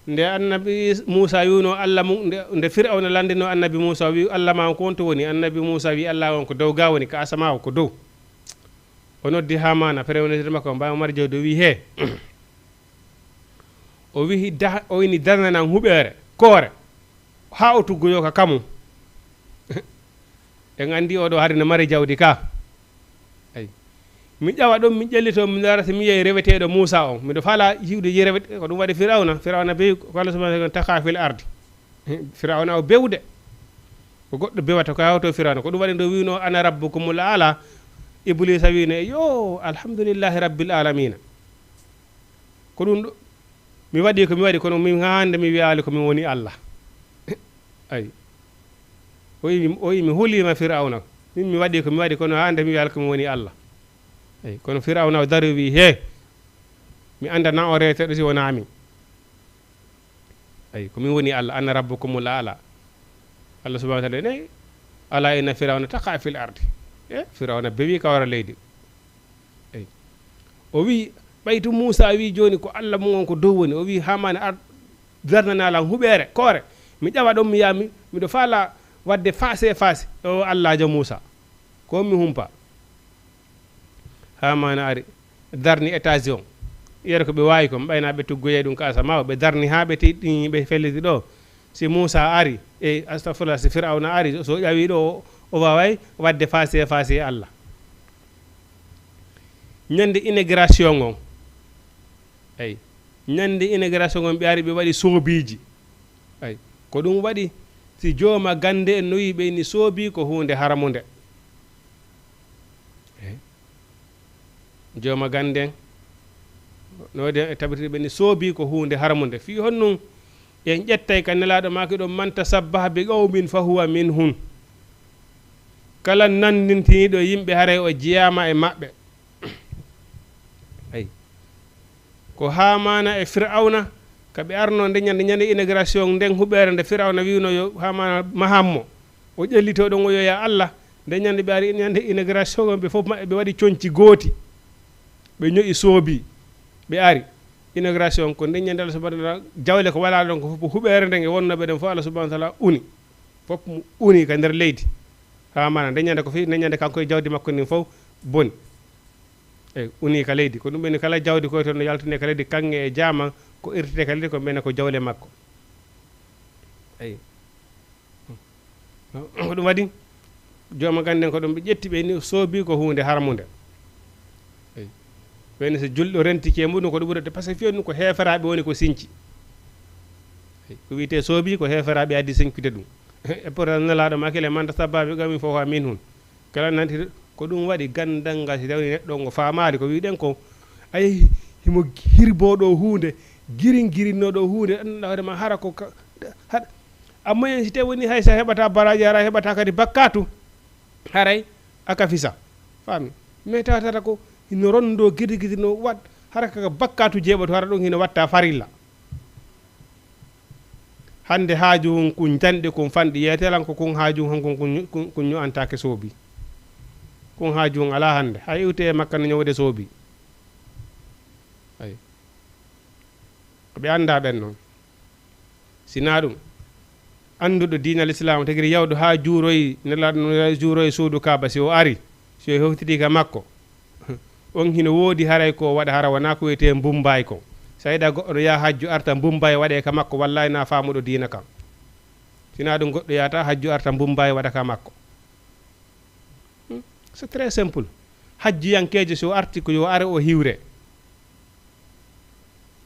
nde annabi Musa wiwno Allah mum nde Fir'auna landino annabi Musa wi Allah ma ko wonto woni annabi Musa wi Allah on ko dow ga woni ka asama ko dow o noddi Hamana premier ministre makko mbawa marjo do wi he o wi o wini darnanan huɓere koore ha o tuggoyo ka kamu en andi oɗo hari no mari jawdi ka ay mi ƴawa ɗon mi ƴellito mi darata mi yeyi reweteɗo Musa on miɗo faala yiwde yi rewete ko ɗum waɗi Fir'auna bewi ko Allah subhanahu wa ta'ala taka fil ardi Fir'auna o bewde ko goɗɗo bewata ko hawto Fir'auna ko ɗum waɗi ndo wino ana rabbukumul ala Iblisa wino yo alhamdulillahi rabbil alamina ko ɗum ɗo mi waɗi ko mi waɗi kono min hande mi wiyali ko min woni Allah ay o wi mi hulima Fir'auna min mi waɗi ko mi waɗi kono hande mi wiyali ko mi woni Allah ay kono Fir'auna o dari wi he mi andana o reweteɗo si wona amin ay ko min woni Allah ana rabbukumul ala Allah subhanahu wa ta'ala ne ala inna Fir'auna taqa fil ardi Fir'auna bewi ka wara leydi ay o wi ɓaytu Musa wi joni ko Allah mum on ko dow woni o wi Hamana darnanalan huɓere koore mi ƴawa ɗon mi yami miɗo faala wadde faase o Allahjo Musa ko mi humpa Hamana ari darni étage on yere ko ɓe wawi ko ɓaynaɓe tuggoye ɗum ka asamaw ɓe darni ha ɓe tiɗɗi ɓe felliti ɗo si Musa ari e astafurlah si Fir'auna ari so ƴawi ɗo o waway wadde faase Allah ñande intégration on ñande intégration on ɓe ari ɓe waɗi soobiji ay ko ɗum waɗi si jooma gande en no wi ɓeyni soobi ko hunde haramunde jooma gande en node e tabitiri ɓeni soobi ko hunde haramunde fi honnum en ƴettay ka nelaɗo maki ɗo man tasabbaha bi qawmin fa huwa minhum kala nandintiniɗo yimɓe haray o jeyama e maɓɓe ay ko Hamana e Fir'auna kaɓe arno nde ñande intégration nden huɓere nde Fir'auna wiwno yo Hamana mahammo o ƴellito ɗon o yoya Allah nde ñande ɓe ari ñande intégration on ɓe fof maɓɓe ɓe waɗi coñci gooti ɓe ñoƴi soobi ɓe ari intégration ko nde ñande Allah subhanahu wa ta'ala jawle ko wala ɗon ko fof huɓere nden e wonnoɓe ɗen fof Allah subhanahu wa ta'ala uni fof uni ka nder leydi Hamana nde ñande ko fi nde ñande kanko e jawdi makko ni fof boni e uni ka leydi ko ɗum ɓeni kala jawdi koye toon no yaltune ka leydi kanŋe e jaama ko irtete ka leydi ko ɓene ko jawle makko eyi ko ɗum waɗi jooma ganden ko ɗum ɓe ƴetti ɓe ni soobi ko hunde haramude eyi ɓeni so julɗo rentiki e muɗum ko ɗum ɓurata par ce que fiyon ɗum ko heferaɓe woni ko sinci eyi ko wiyete soobi ko heferaɓe addi sinkide ɗum e pourtant nelaɗo makile manta sabaɓe gami fof ha min hun kala nanti ko ɗum waɗi gandal ngal si tawni neɗɗo ngo famali ko wiɗen ko ayi himo hirboɗo hunde girinnoɗo hunde anduɗa hoorema hara ko amma en si tawi woni hay sa heɓata baraji hara heɓata kadi bakkatu haray aka fisa fami mais tawatata ko hino rondo guidi no wat hara kaka bakkatu jeeɓato hara ɗum hino watta farilla hande haaju hum kun janɗi kun fanɗi yetelan ko kun haaju hon kun ño'antake soobi kun haaju hum ala hande hay iwte e makka no ñowde soobi ay ɓe anda ɓen noon sina ɗum anduɗo diinal islam tagiri yawɗo ha juuroyi nelaɗo juuroyi suudu Kaaba si o ari si o hewtiti ka makko on hino woodi haray ko waɗa hara wona ko wiyete mbumbay ko sa yiɗa goɗɗo no yaha hajju arta mbumbay waɗe ka makko wallahi na faamuɗo diina kam sina ɗum goɗɗo yahata hajju arta mbumbay waɗa ka makko c'est très simple hajjuyankejo so arti ko yo are o hiwre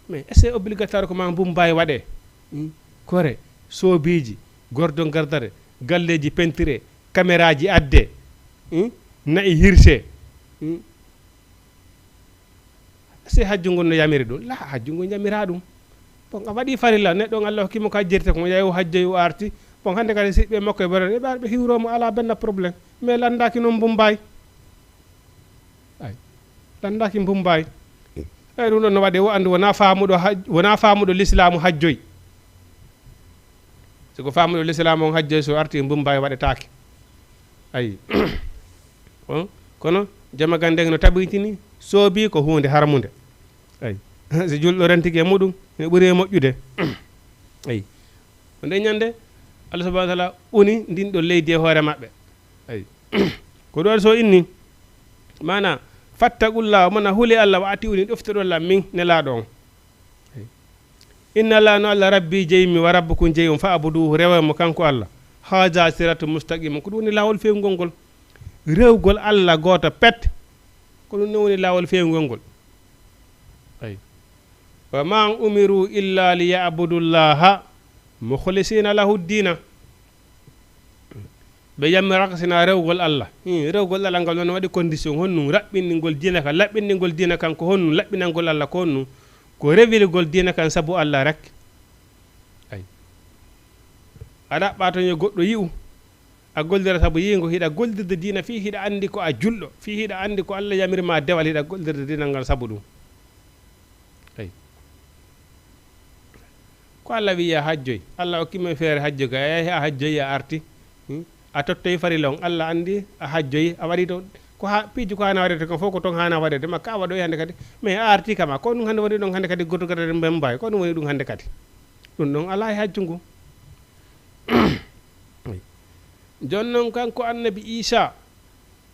mais est ce que obligatoire ko ma mbumbay waɗe kore soobiji gordo gardare galleji pentire caméra ji adde nayi hirse se hajju ngon no yamiri ɗum la hajju ngon yamira ɗum bon a waɗi farilla neɗɗo Allah hokkimo ko hajjirte ko yayi o hajjoyi o arti bon hande kadi siɓɓe makko e borere ɓe arɓe hiwromo ala benn probléme mais landaki noon mbumbay ay landaki mbumbay ay ɗum ɗon no waɗe wo andu wona faamuɗo l'islamu hajjoyi siko faamuɗo l'islamu on hajjoyi so arti mbumbay waɗetake ayi kono jama gandeng no tabitini soobi ko hunde haramude ay so julɗo rentiki e muɗum ne ɓuuri e moƴƴude ayi nde ñande Allah subhanahu wa ta'ala uni ndin ɗo leydi e hoore maɓɓe ayi ko ɗon so inni mana fattaqulla mana huli Allah wa ati uni ɗoftoɗolla min nelaɗo on inna Allah no Allah rabbi jeymi wa rabbukum jeyum fa abuduhu rewemo kanko Allah haja siratu mustaqim ko ɗum woni lawol fewgol ngol rewgol Allah goto pet ko ɗum woni lawol fewgol ngol ay wa ma umiru illa liyabudullaha mukhlisina lahu dina ɓe yammi rakasina rewgol Allah rewgol Allah ngal noon waɗi condition honnum raɓɓinɗingol dina kan laɓɓinɗingol dina kan ko honnum laɓɓinangol Allah ko honnum ko rewilgol dina kan sabu Allah rek ay a ɗaɓɓa toon yo goɗɗo yi'u a goldira sabu yingo hiɗa goldirde dina fi hiɗa andi ko a julɗo fi hiɗa andi ko Allah yamirma dewal hiɗa goldirde dina ngal sabu ɗum ay ko Allah wiya hajjoy Allah hokkima feere hajjo ga yahi a hajjoyi a arti a tottoyi farilla on Allah andi a hajjoyi a waɗi to ko ha piiji ko hana waɗede kon fof ko ton hana waɗede makka a waɗoyi hande kadi mais a arti kama ko ɗum hande waɗi ɗon hande kadi gotogatade mbembawi ko ɗum woni ɗum hande kadi ɗum ɗon ala e hajju ngu jon noon kanko annabi Isa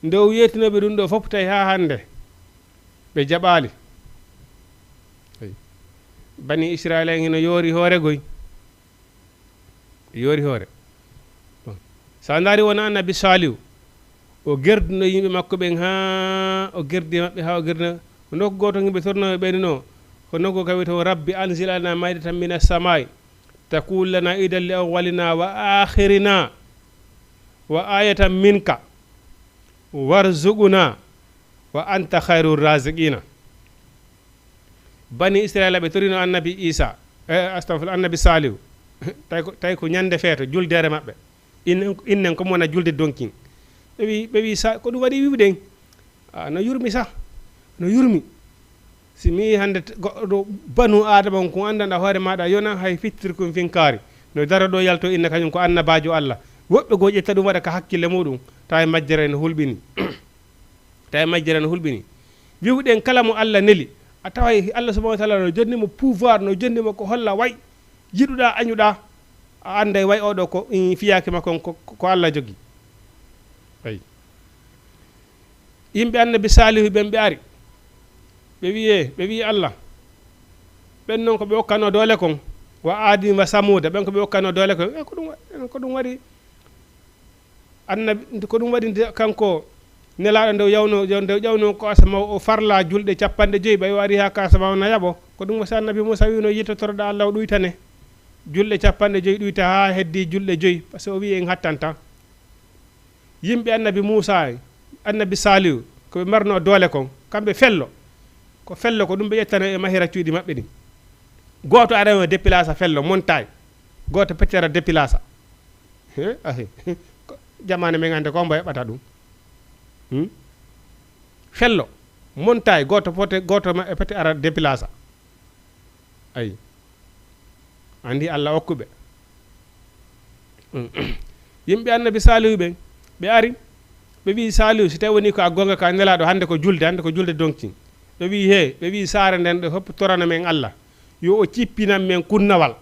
nde o wiyetinoɓe ɗum ɗo fof tawi ha hande ɓe jaɓali bani Israil en hino yoori hoore goy yoori hoore sa daari wona annabi Salihu o gerdino yimɓe makko ɓen ha o gerdi maɓɓe ha o gerdino nokku goto yimɓe tornoɓe ɓenino ko nokku kawi to rabbi anzil alana maydatan minas samai تقول لنا إذا لأولنا وآخرنا وآية منك وارزقنا وأنت خير الرازقين بني إسرائيل بترينو النبي إيسى أستغفر النبي صالح تايكو ñande feeto juldere mabbe innen ko mona julde donkin bewi sa ko dum wadi wiwden no yurmi sa no yurmi si mi hande do banu adama ko andanda hoore maada yona hay fittir ko finkari no dara do yalto inna kanyum ko annabajo Allah wobbe go jetta dum wada ka hakkille mudum tay majjere no hulbini tay majjere no hulbini wiwden kala mo Allah neli a taway Allah subhanahu wa ta'ala no jonnimo pouvoir no jonnimo ko holla way yiduda anyuda a anday way odo ko fiyaake makon ko Allah jogi ay yimbe annabi salihu ben be ari be wi Allah ben non ko be okkano dole kon wa adi wa samuda ben ko be okkano dole kon ko dum wadi annabi ko dum wadi kanko nelaado nde yawno ko asama o farla julde cappande joyi bay wari ha kasama na yabo ko dum wasa annabi Musa wino yittotorda Allah duytane julde cappande joyi duyta ha heddi julde joyi parce que o wi en hattanta yimbe annabi Musa annabi Salihu ko be marno dole kon kambe fello ko dum be yettana e mahira cuudi mabbe ni goto ara déplacer fello montagne goto pettera déplacer jamane men ande ko mbo hebata dum fello montagne goto pete ara déplacer ay andi Allah okkube yimbe annabi Salihu be ari be wi Salihu si tawoni ko agonga ka nelado hande ko julde donki be wi saare den do hop torana men Allah yo o cippinam men kunnawal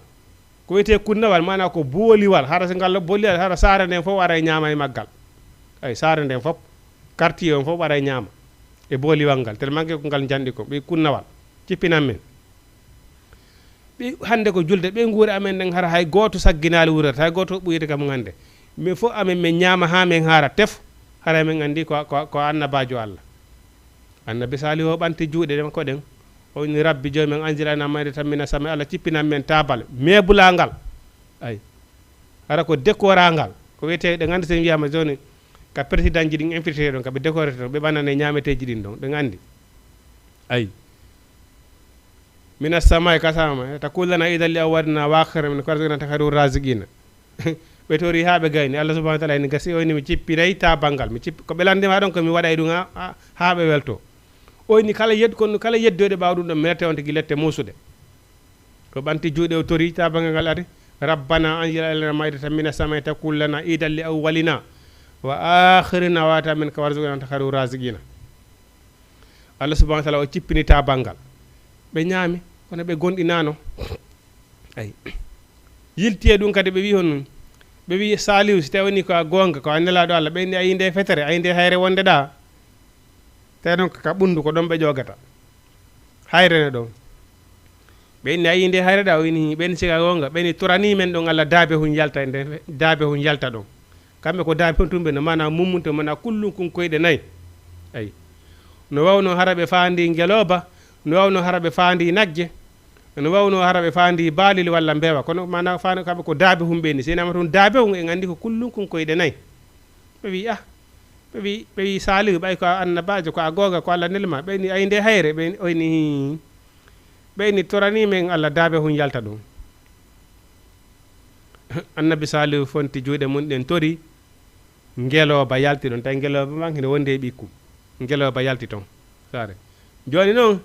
ko wete kunnawal mana ko booliwal hara se ngal booliwal hara saare den fo wara nyaama e maggal ay saare den fop quartier on fo wara nyaama e booliwal ngal tel manke ko ngal jandi ko be kunnawal cippinam men be hande ko julde be nguure amen den hara hay goto sagginali wurata hay goto buyete kam ngande mais fo amen men nyaama ha men hara tef hara men andi ko annabajo Allah annabi Salihu banti juude dem ko den o ni rabbi jomen anjirana mayde tammina sama Allah cippinam men tabal mebulangal ay hara ko décorangal ko wete de ngande sen wiyama zone ka président ji din invité don ka be décorer be banane nyaameteji din don de ngandi ay mina samay kasama takullana idal li awadna wa akhir min karzuna takharu razigina be tori habe gayni Allah subhanahu wa ta'ala ni gasi o ni mi cippiray tabangal mi cippi ko belande ma don ko mi waday dum habe welto o ni kala yeddode bawdum do mete on tigi lette musude ko banti juude o tori tabangal ade rabbana anjila lana maydata mina samay takullana idal li awwalina wa akhirina wa ta min karzuna takharu razigina Allah subhanahu wa ta'ala o cippini tabangal be nyaami kono be gondi nano ay yilti dum kadi be wi hon be wi Salihu si tawni ko gonga ko andela do Allah be ni ayinde fetere ayinde hayre wonde da tenon ka bundu ko don be jogata hayre ne don be ni ayinde hayre da wini be ni siga gonga be ni turani men don Allah daabe hun yalta don kambe ko daabe tumbe no mana mummunto mana kullun kun koyde nay ay no wawno harabe faandi ngeloba no wawno harabe faandi nagge no wawno harabe faandi balil walla mbewa kono mana faano kambe ko daabe humbe ni sena maton daabe hum en andi ko kullun kun koyde nay be wi Salihu bay ko annabajo ko agoga ko Allah nelma be ni ayinde hayre be oyni be ni torani men Allah daabe hun yalta dum annabi Salihu fonti juude mun den tori ngeloba yalti don tay ngeloba manki ne wonde bikku ngeloba yalti ton sare joni non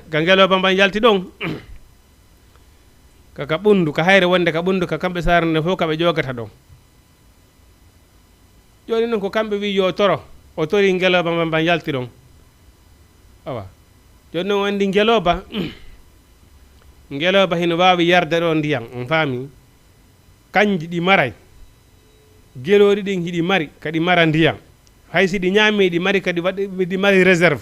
ka ngeloba ban yalti don ka bundu ka hayre wonde ka bundu ka kambe sarne fo ka be jogata don joni non ko kambe wi yo toro o tori ngeloba ban yalti don awa joni non andi ngeloba hino wawi yarde do ndiyam on fami kanji di maray gelori din hidi mari kadi mara ndiyam haysi di nyame di mari kadi di mari réserve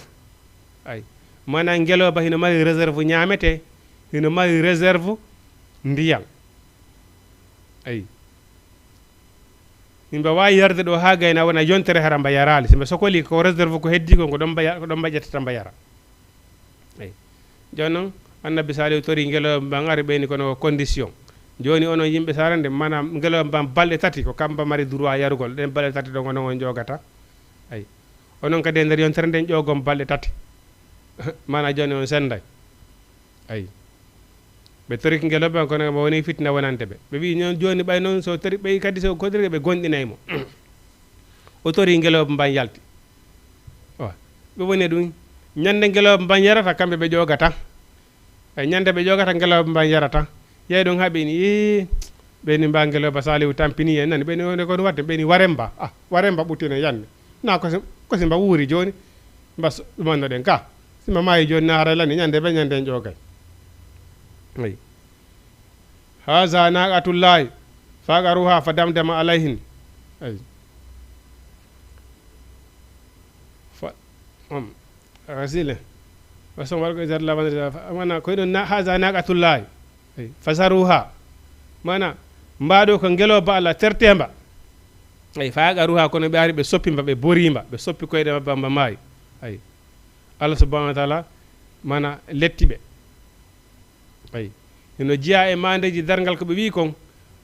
ay mana ngeloba hino mari réserve nyamete hino mari réserve ndiyam ay imba wa yarde do ha gayna wona yontere haramba yarali simba sokoli ko réserve ko heddi ko don bajata tamba yara ay jonnon annabi Salihu tori ngeloba ngari beni kono condition joni onon yimɓe sarande manam ngeloba mban balɗe tati ko kamba mari droit yarugol ɗen balɗe tati ɗo onon on jogata ay onon kadi e nder yontere nden ƴogom balɗe tati mana joni on senday ay ɓe toriki ngeloba kono mo woni fitna wonante ɓe ɓe wi non joni ɓay noon so tori ɓe kadi so kodiri ɓe gonɗinaymo o tori ngeloba mban yalti o ɓe woni ɗum ñande ngeloba mban yarata kamɓe ɓe ƴogata ay ñande ɓe ƴogata ngeloba mban yarata yeey ɗon haɓeni ɓeni mba ngeloba salihu tampini en nani ɓeni one kono wadde ɓeni waremba waremba ɓuttino yande na kosi mba wuuri joni mba ɗumanno ɗen ka sima maayi joni na haralani ñande ɓe ñande en ƴogay ay haza naqatullahi faqaruha fa damdama alayhin ay fa asile wason wargo jar laban mana ko ɗon haza naqatullahi ay fasaruha mana mbaɗo ko ngeloba Allah tertemba ay faqaruha kono ɓe ari ɓe soppimba ɓe borimba ɓe soppi koyɗe mabba mba maayi ay Allah subhanahu wa taala mana letti ɓe ay hino jiya e mandeji dargal ko ɓe wi kon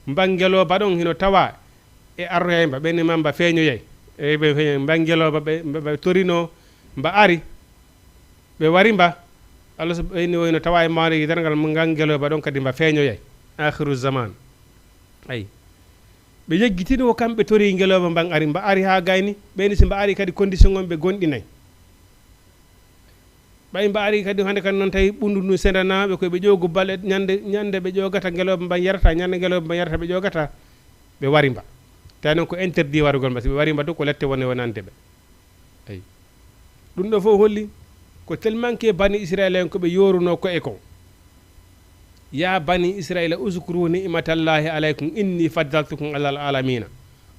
mbangeloba ɗon hino tawa e arroyemba ɓeni mamba feeñoyey e mbangeloba ɓe torino mba ari ɓe wari mba Allah ɓeni hino tawa e mandeji dargal mbangeloba ɗon kadi mba feeñoyey akhiru zaman ay ɓe yeggitino kamɓe tori ngeloba mban ari mba ari ha gayni ɓeni si mba ari kadi condition on ɓe gonɗinayi ɓay mba ari kadi hande kadi noon tawi ɓundu ndu sendanaɓe koye ɓe ƴogu balɗe ñande ɓe ƴogata ngeloba mban yarata ñande ngeloba mban yarata ɓe ƴogata ɓe wari mba tawi noon ko interdit warugol mba si ɓe wari mba to ko lette wone wonande ɓe ayi ɗum ɗo fof holli ko tellement que bani israil en koɓe yoruno ko e kon ya bani israila uskuru ni'matallahi alaykum inni faddaltukum alal alamina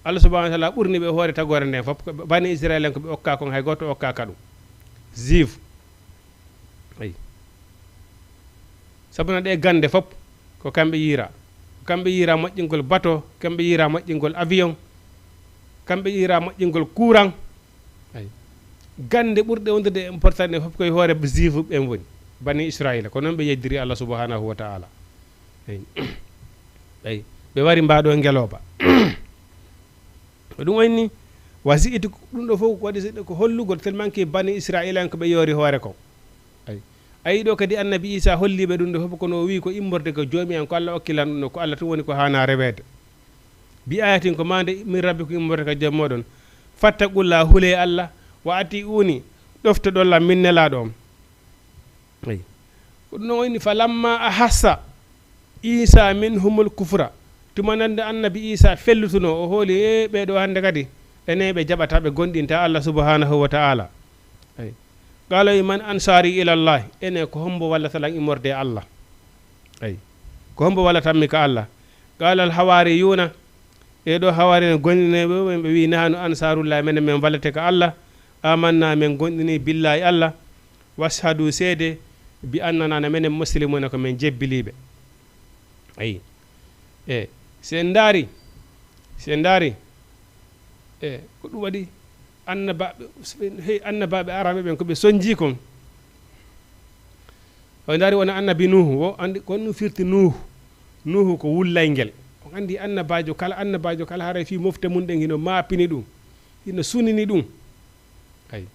Allah subhanahu wa ta'ala ɓurni ɓe hoore tagore nden fof bani israil en koɓe okka kon hay goto okkaka ɗum juif ay sabuna ɗe gande fof ko kamɓe yiira moƴƴingol bateau kamɓe yiira moƴƴingol avion kamɓe yiira moƴƴingol courant ay gande ɓurɗe wondude important ɗe fof koye hoore juif ɓen woni bani israila ko noon ɓe yeddiri Allah subhanahu wa ta'ala ay ɓe wari mbaɗo ngeloba ɗum wayni wasi iti ɗum ɗo fof ko waɗi ko hollugol tellement que bani israila en ko ɓe yoori hoore kon ay ayi ɗo kadi annabi isa holliɓe ɗum ɗo fof kono wi ko immorde ko joomi en ko Allah okkilan ɗum ko Allah tun woni ko hana rewede bi ayatin ko mande min rabbi ko immorde ko joom moɗon fattaqulla huule Allah wa ati uni ɗofto ɗolla min nelaɗo om ay ko ɗum woni falamma ahassa isa minhumul kufra tuma nande annabi isa fellutuno o hooli e ɓeɗo hande kadi ene ɓe jaɓata ɓe gonɗinta Allah subhanahu wa ta'ala ay qala man ansari ila Allah ene ko hombo wallata lan immorde Allah ay ko hombo wallatanmi ka Allah qala al hawariyuna e ɗo hawari gonɗineɓe ɓe wi nahnu ansarullah men men wallate ka Allah amanna men gonɗini billahi Allah washhadu seede bi annana na menen muslimuna ko men jebbiliɓe ayi e sen daari e ko ɗum waɗi annabaɓe araɓe ɓen koɓe sonji kon o daari wona annabi nuhu o andi kon ɗum firti nuhu ko wullaygel on andi annabajo kala haara fi mofte mum ɗen hino mapini ɗum hino sunini ɗum ayi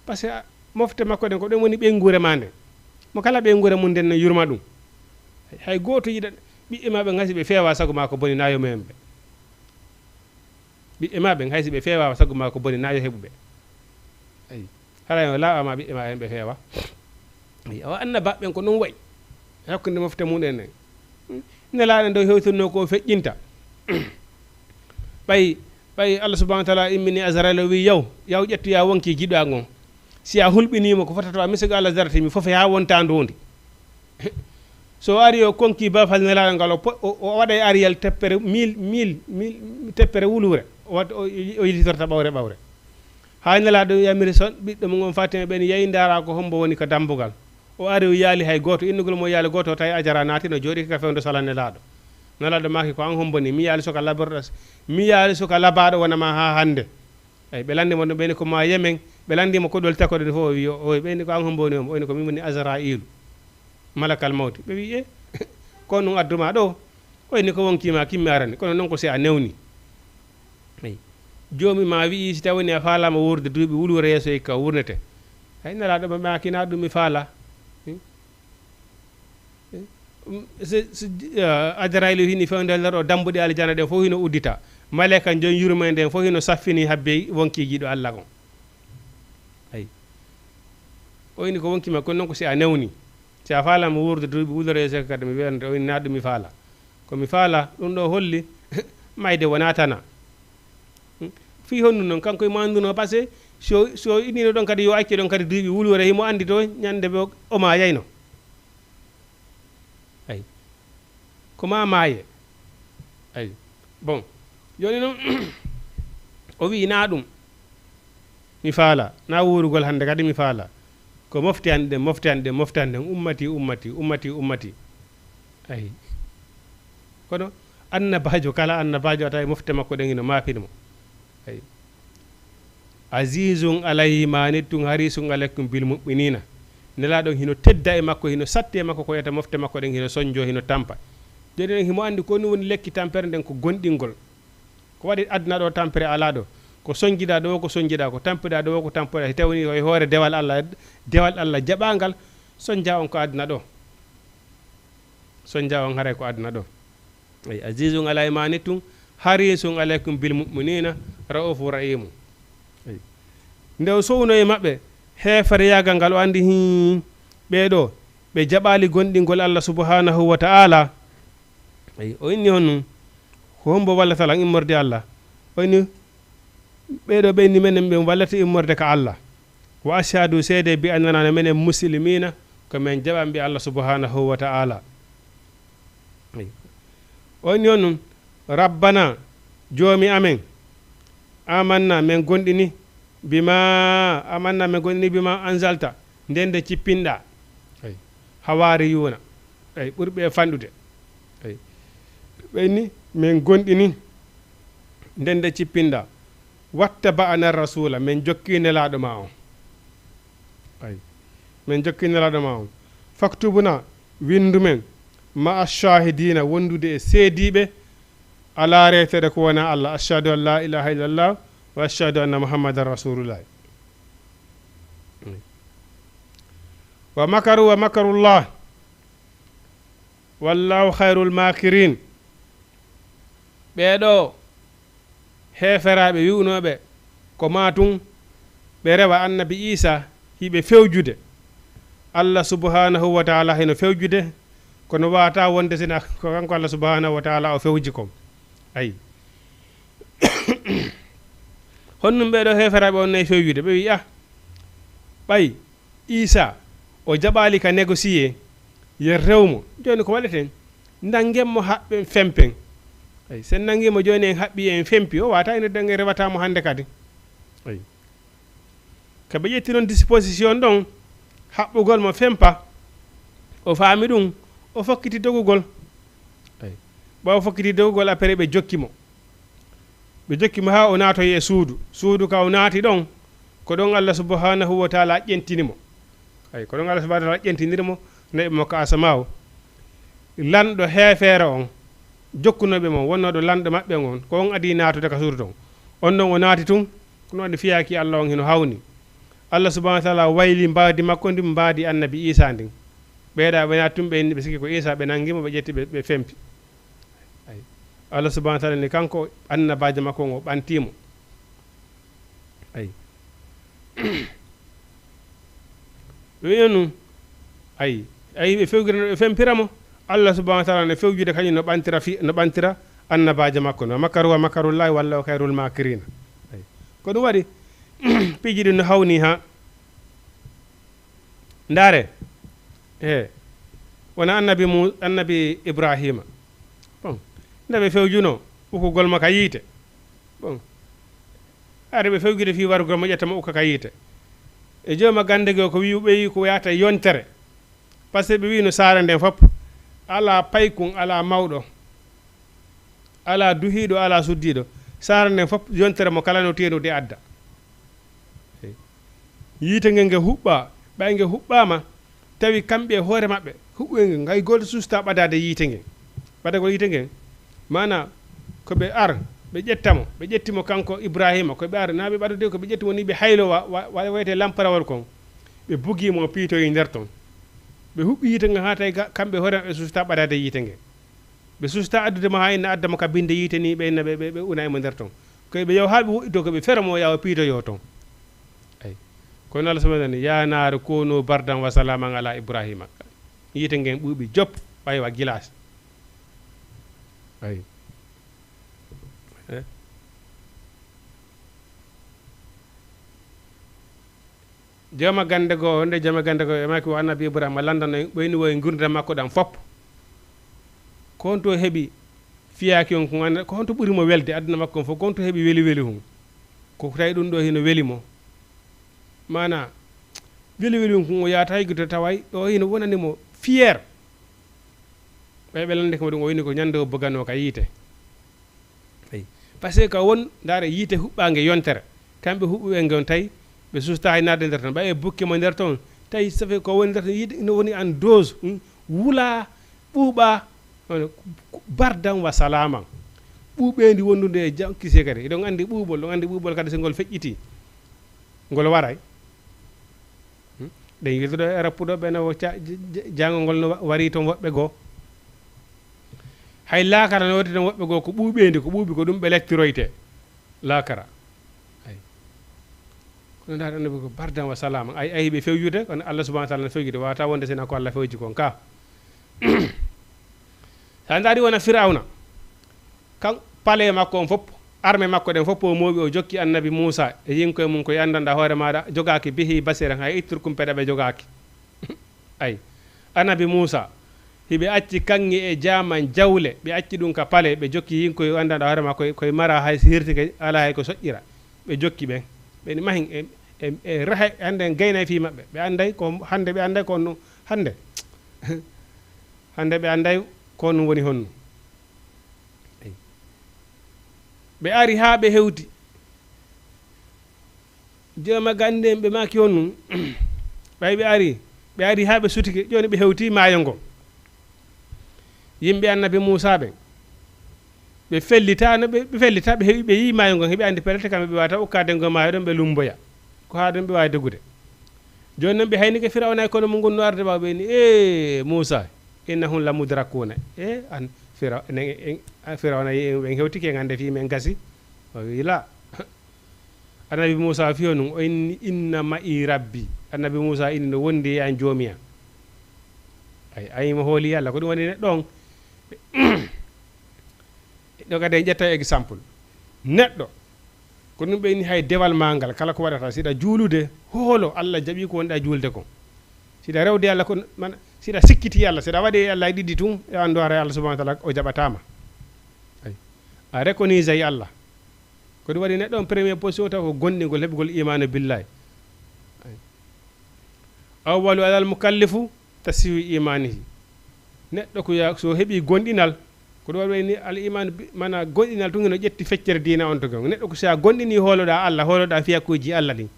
par ce que mofte makko ɗen ko ɗen woni ɓengure ma nde mo kala ɓengure mum nden no yurma ɗum hay goto yiɗa ɓiɓɓe maɓe gasi ɓe feewa sago ma ko boni nayo mumen ɓe ɓiɓɓe maɓe haysi ɓe feewa sago ma ko boni nayo heɓuɓe ayi hara laaɓama ɓiɓɓe ma en ɓe feewa ayi awa annabaɓen ko ɗum wayi hakkude mofte muɗen en nelaɗen dow hewtinno ko feƴƴinta ɓayi Allah subhanahu wa ta'ala immini azrail o wi yaw ƴettu ya wonki jiɗa gon si a hulɓinima ko fotata misigo Allah zaratimi fof ha wonta ndondi so ari o konki bafal nelaɗo ngal o waɗa e ariyal teppere mille teppere wulure o yillitorta ɓawre ha nelaɗo yamiri son ɓiɗɗo mo gon Fatima ɓen yeyi dara ko hombo woni ko dambugal o ari o yaali hay goto innugol mo yaali goto o tawi ajara naati no jooɗi ka fewndo sala nelaɗo maki ko an homboni mi yaali soka laborɗo mi yaali soka labaɗo wonama ha hande eyi ɓe landimo ɗum ɓeni ko ma yemen ɓe landimo koɗol takoɗe fof o wi o ɓeni ko an homboni o woni ko min woni azrailu malakal mawti ɓe wi e ko ɗum adduma ɗo oyni ko wonkima kimmi arani kono noon ko si a newni ayi joomi ma wi'i si tawni a faalama wurde duuɓi wulwore yeeso e ka wurnete hay nelaɗo ma makina ɗum mi faala ajaraylo hini fewndel o dambuɗe aljana ɗen fof hino uddita maleka jon yurmeden fof hino saffini habbe wonkijiɗo Allah gon ayi oyni ko wonkima kono noon ko si a newni si a faalama wurde duuɓi wulwore yeeso kadi mi wiyande oyni na ɗum mi faala komi faala ɗum ɗo holli mayde wona tana fi honnu noon kanko e manduno par ce que so inino ɗon kadi yo acce ɗon kadi duuɓi wulwore himo andi to ñande ɓe oma yayno ayi koma maaye ayi bon joni noon o wi na ɗum mi faala na wurugol hande kadi mi faala ko mofti ande ummati ayi kono annabajo kala annabajo ata e mofte makko ɗen hino mafirmo ayi azizun alayhi ma nettun harisun aleykum bil mu'minina nelaɗon hino tedda e makko hino satti e makko ko yata mofte makko ɗen hino soñjo hino tampa joni ɗen himo andi ko ni woni lekki tampere nden ko gonɗingol ko waɗi aduna ɗo tampere ala ɗo ko soñjiɗa ɗo ko soñjiɗa ko tampiɗa ɗo ko tampiɗa si tawni koye hoore dewal Allah jaɓangal soñja on ko aduna ɗo soñja on haray ko aduna ɗo ay azizun alayhi ma nettun harisun aleykum bil mu'minina ra'ufu rahimu ay ndew sowno e maɓɓe heefere yagal ngal o andi ɓeɗo ɓe jaɓali gonɗingol Allah subhanahu wa ta'ala ay o inni hon ko hombo wallata lan immorde Allah o inni ɓeɗo ɓenni menen ɓe wallata immorde ka Allah wa ashhadu seede bi annana menen muslimina ko men jaɓanɓe Allah subhanahu wa ta'ala ay o inni hon rabbana joomi amen amanna men gonɗini bima anzalta ndende cippinɗa ay hawari yuna ay ɓurɓe fanɗude ay ɓenni min gonɗini ndende cippinɗa watta ba'ana rasula min jokki nelaɗo ma on ay min jokki nelaɗo ma on faktubuna windu men ma ashahidina wondude e seediɓe ala retere ko wona Allah ashhadu an la ilaha illallah wa ashhadu anna muhammadan rasulullah wa makarullah wallahu khairul makirin ɓeɗo heferaɓe wiwnoɓe ko matum ɓe rewa annabi Isa hiɓe fewjude Allah subhanahu wa ta'ala heno fewjude kono wata wonde sina ko kanko Allah subhanahu wa ta'ala o fewji kom ayi honnum ɓeɗo heferaɓe on nayi fewjude ɓe wi ɓay Isa o jaɓali ka négocier yer rewmo joni ko waɗeten nanguemmo haɓɓe fempen ay sen nanguimo joni en haɓɓi en fempi o wata ene dange rewatamo hande kadi ay kaɓe ƴetti noon disposition ɗon haɓɓugol mo fempa o faami ɗum o fokkiti dogugol ay ɓawa fokkiti dogugol après ɓe jokkimo ha o naatoyi e suudu ka o naati ɗon ko ɗon Allah subhanahu wa ta'ala ƴentinimo ay ko ɗon Allah subhanahu wa ta'ala ƴentinirmo nayi mo ka asamaw lanɗo heefere on jokkunoɓe mo wonnoɗo lanɗo maɓɓe on ko on adi naatude ka suudu ton on ɗon o naati tun ko noon fiyaki Allah on hino hawni Allah subhanahu wa ta'ala wayli mbadi makko ndi mbadi annabi Isa ndin ɓeeɗa ɓe naati tum ɓe inni ɓe sikki ko Isa ɓe nangimo ɓe ƴetti ɓe fempi ay Allah subhanahu wa ta'ala ni kanko annabajo makko o ɓantimo ay wiyonu ay ɓe fempiramo Allah subhanahu wa ta'ala ne fewjude kañum no ɓantira annabajo makko no wa makarullahi wallahu khairul makirina ay ko ɗum waɗi piiji ɗi no hawni ha ndaare wona annabi Ibrahima bon nde ɓe fewjuno ukugol mo ka yiite bon are ɓe fewjude fi warugol mo ƴettamo ukka ka yiite e jooma gande go ko ɓe ko yata yontere par ce que ɓe wi no saara nden fof ala paykun ala mawɗo ala duhiɗo ala suddiɗo saara nden fof yontere mo kala no tenude adda yiite ngel nge huɓɓa ɓay nge huɓɓama tawi kamɓe hoore maɓɓe huɓɓe ngel ngay golde susta ɓadade yiite ngel ɓadagol yiite ngel mana ko ɓe ar ɓe ƴettamo ɓe ƴettimo kanko Ibrahima ko ɓe ar na ɓe ɓaɗode ko ɓe ƴettimo ni ɓe haylo wayte lamparawol kon ɓe bugimo piitoyi nder ton ɓe huɓɓi yiite nge ha tawi kamɓe hoore ɓe susta ɓadade yiite nge ɓe susta addude mo ha inna addamo ka binde yiite ni ɓe ɓe una emo nder ton koye ɓe yaw ha ɓe woɗɗito ko ɓe feramo yawa piitoyo ton ay kono Allah subhanahu wa ta'ala ya naaru kunu bardan wa salaman ala Ibrahima yiite ngen ɓuuɓi jop ɓaywa gilas ay jama gande go wonde jama gande go e maki o annabi Ibrahima landano ɓeyni woye gurdam makko ɗam fopp ko honto heeɓi fiyaki on ko anda ko honto ɓuurimo welde aduna makko on fof ko honto heeɓi weli weli hum ko tawi ɗum ɗo hino welimo mana weli weli hum ko o yata haygude taway o hino wonanimo fier ɓe lande ko ɗum o wini ko ñande o bogano ka yiite ay par ce que ka won ndaare yiite huɓɓange yontere kamɓe huɓɓuɓe ngon tawi ɓe susta hay nadde nder ton ɓaye bukke mo nder ton tawi safi ko woni nder ton yiide ino woni en dose wula ɓuuɓa bardan wa salaman ɓuuɓendi wondude e jankise kadi eɗon andi ɓuuɓol ɗon andi ɓuuɓol kadi so ngol feƴƴiti ngol waray ɗen yiltoɗo e rappuɗo ɓe no jangol ngol no wari toon woɓɓe goo hay laakara no wadi toon woɓɓe goo ko ɓuuɓendi ko ɓuuɓi ko ɗum ɓe lettiroyte laakara ay kono ndaade annabi ko bardan wa salama ay ayi ɓe fewyude kono Allah subhanahu wa ta'ala no fewyude wawata wonde sina ko Allah fewji kon ka sa ndaari wona firawna kan pale makko on fopp armée makko ɗen fopp o mooɓi o jokki annabi Moussa e yinkoye mum koye andanda hoore maɗa jogaki bihi basira hay ittur kumpeɗe ɓe jogaki ay annabi Moussa hiɓe acci kanŋi e jaman jawle ɓe acci ɗum ka pale ɓe jokki yinkoye andanda hoore ma koye mara hay hirtike ala hay ko soƴƴira ɓe jokki ɓen ɓeni mahin e raha hande gaynay fi maɓɓe ɓe anday ko hande ɓe anday ko no hande hande ɓe anday ko no woni honno ɓe ari ha ɓe hewti joma gande ɓe maki on num ɓay ɓe ari ha ɓe sutike joni ɓe hewti maayo ngo yimɓe annabi Moussa ɓen ɓe fellitano ɓe fellita ɓe heewi ɓe yi maayo ngo heeɓi andi pelete kamɓe ɓe wata ukkade ngo maayo ɗon ɓe lumboya ko ha ɗon ɓe wawi degude joni noon ɓe haynike firawna kono mo gonno arde baw ɓeni e Moussa innahum la mudrakuna e an firawna ɓen hewtike gande fi men gasi o wi la annabi Moussa fiyo num o inni inna ma'i rabbi annabi Moussa inni no wondi an joomiya ay ayimo hooli Allah ko ɗum woni neɗɗo on ɗo kadi en ƴetta exemple neɗɗo ko ɗum ɓeyni hay dewal mangal kala ko waɗata siɗa juulude hoolo Allah jaɓi ko wonɗa juulde kon siɗa rewde Allah ko mana siɗa sikkiti Allah siɗa waɗi Allah e ɗiɗi tun e andu ara Allah subhanahu wa ta'ala o jaɓatama ay a reconise ay Allah ko ɗum waɗi neɗɗo on premier position taw ko gonɗingol heɓugol imanu billahi awwalu alal mukallifu tasiwi imanihi neɗɗo ko so heɓi gonɗinal ko ɗum waɗi al iman mana gonɗinal tun no ƴetti feccere diina on to gon neɗɗo ko sa gonɗini hooloɗa Allah hooloɗa fiyakuji Allah ɗin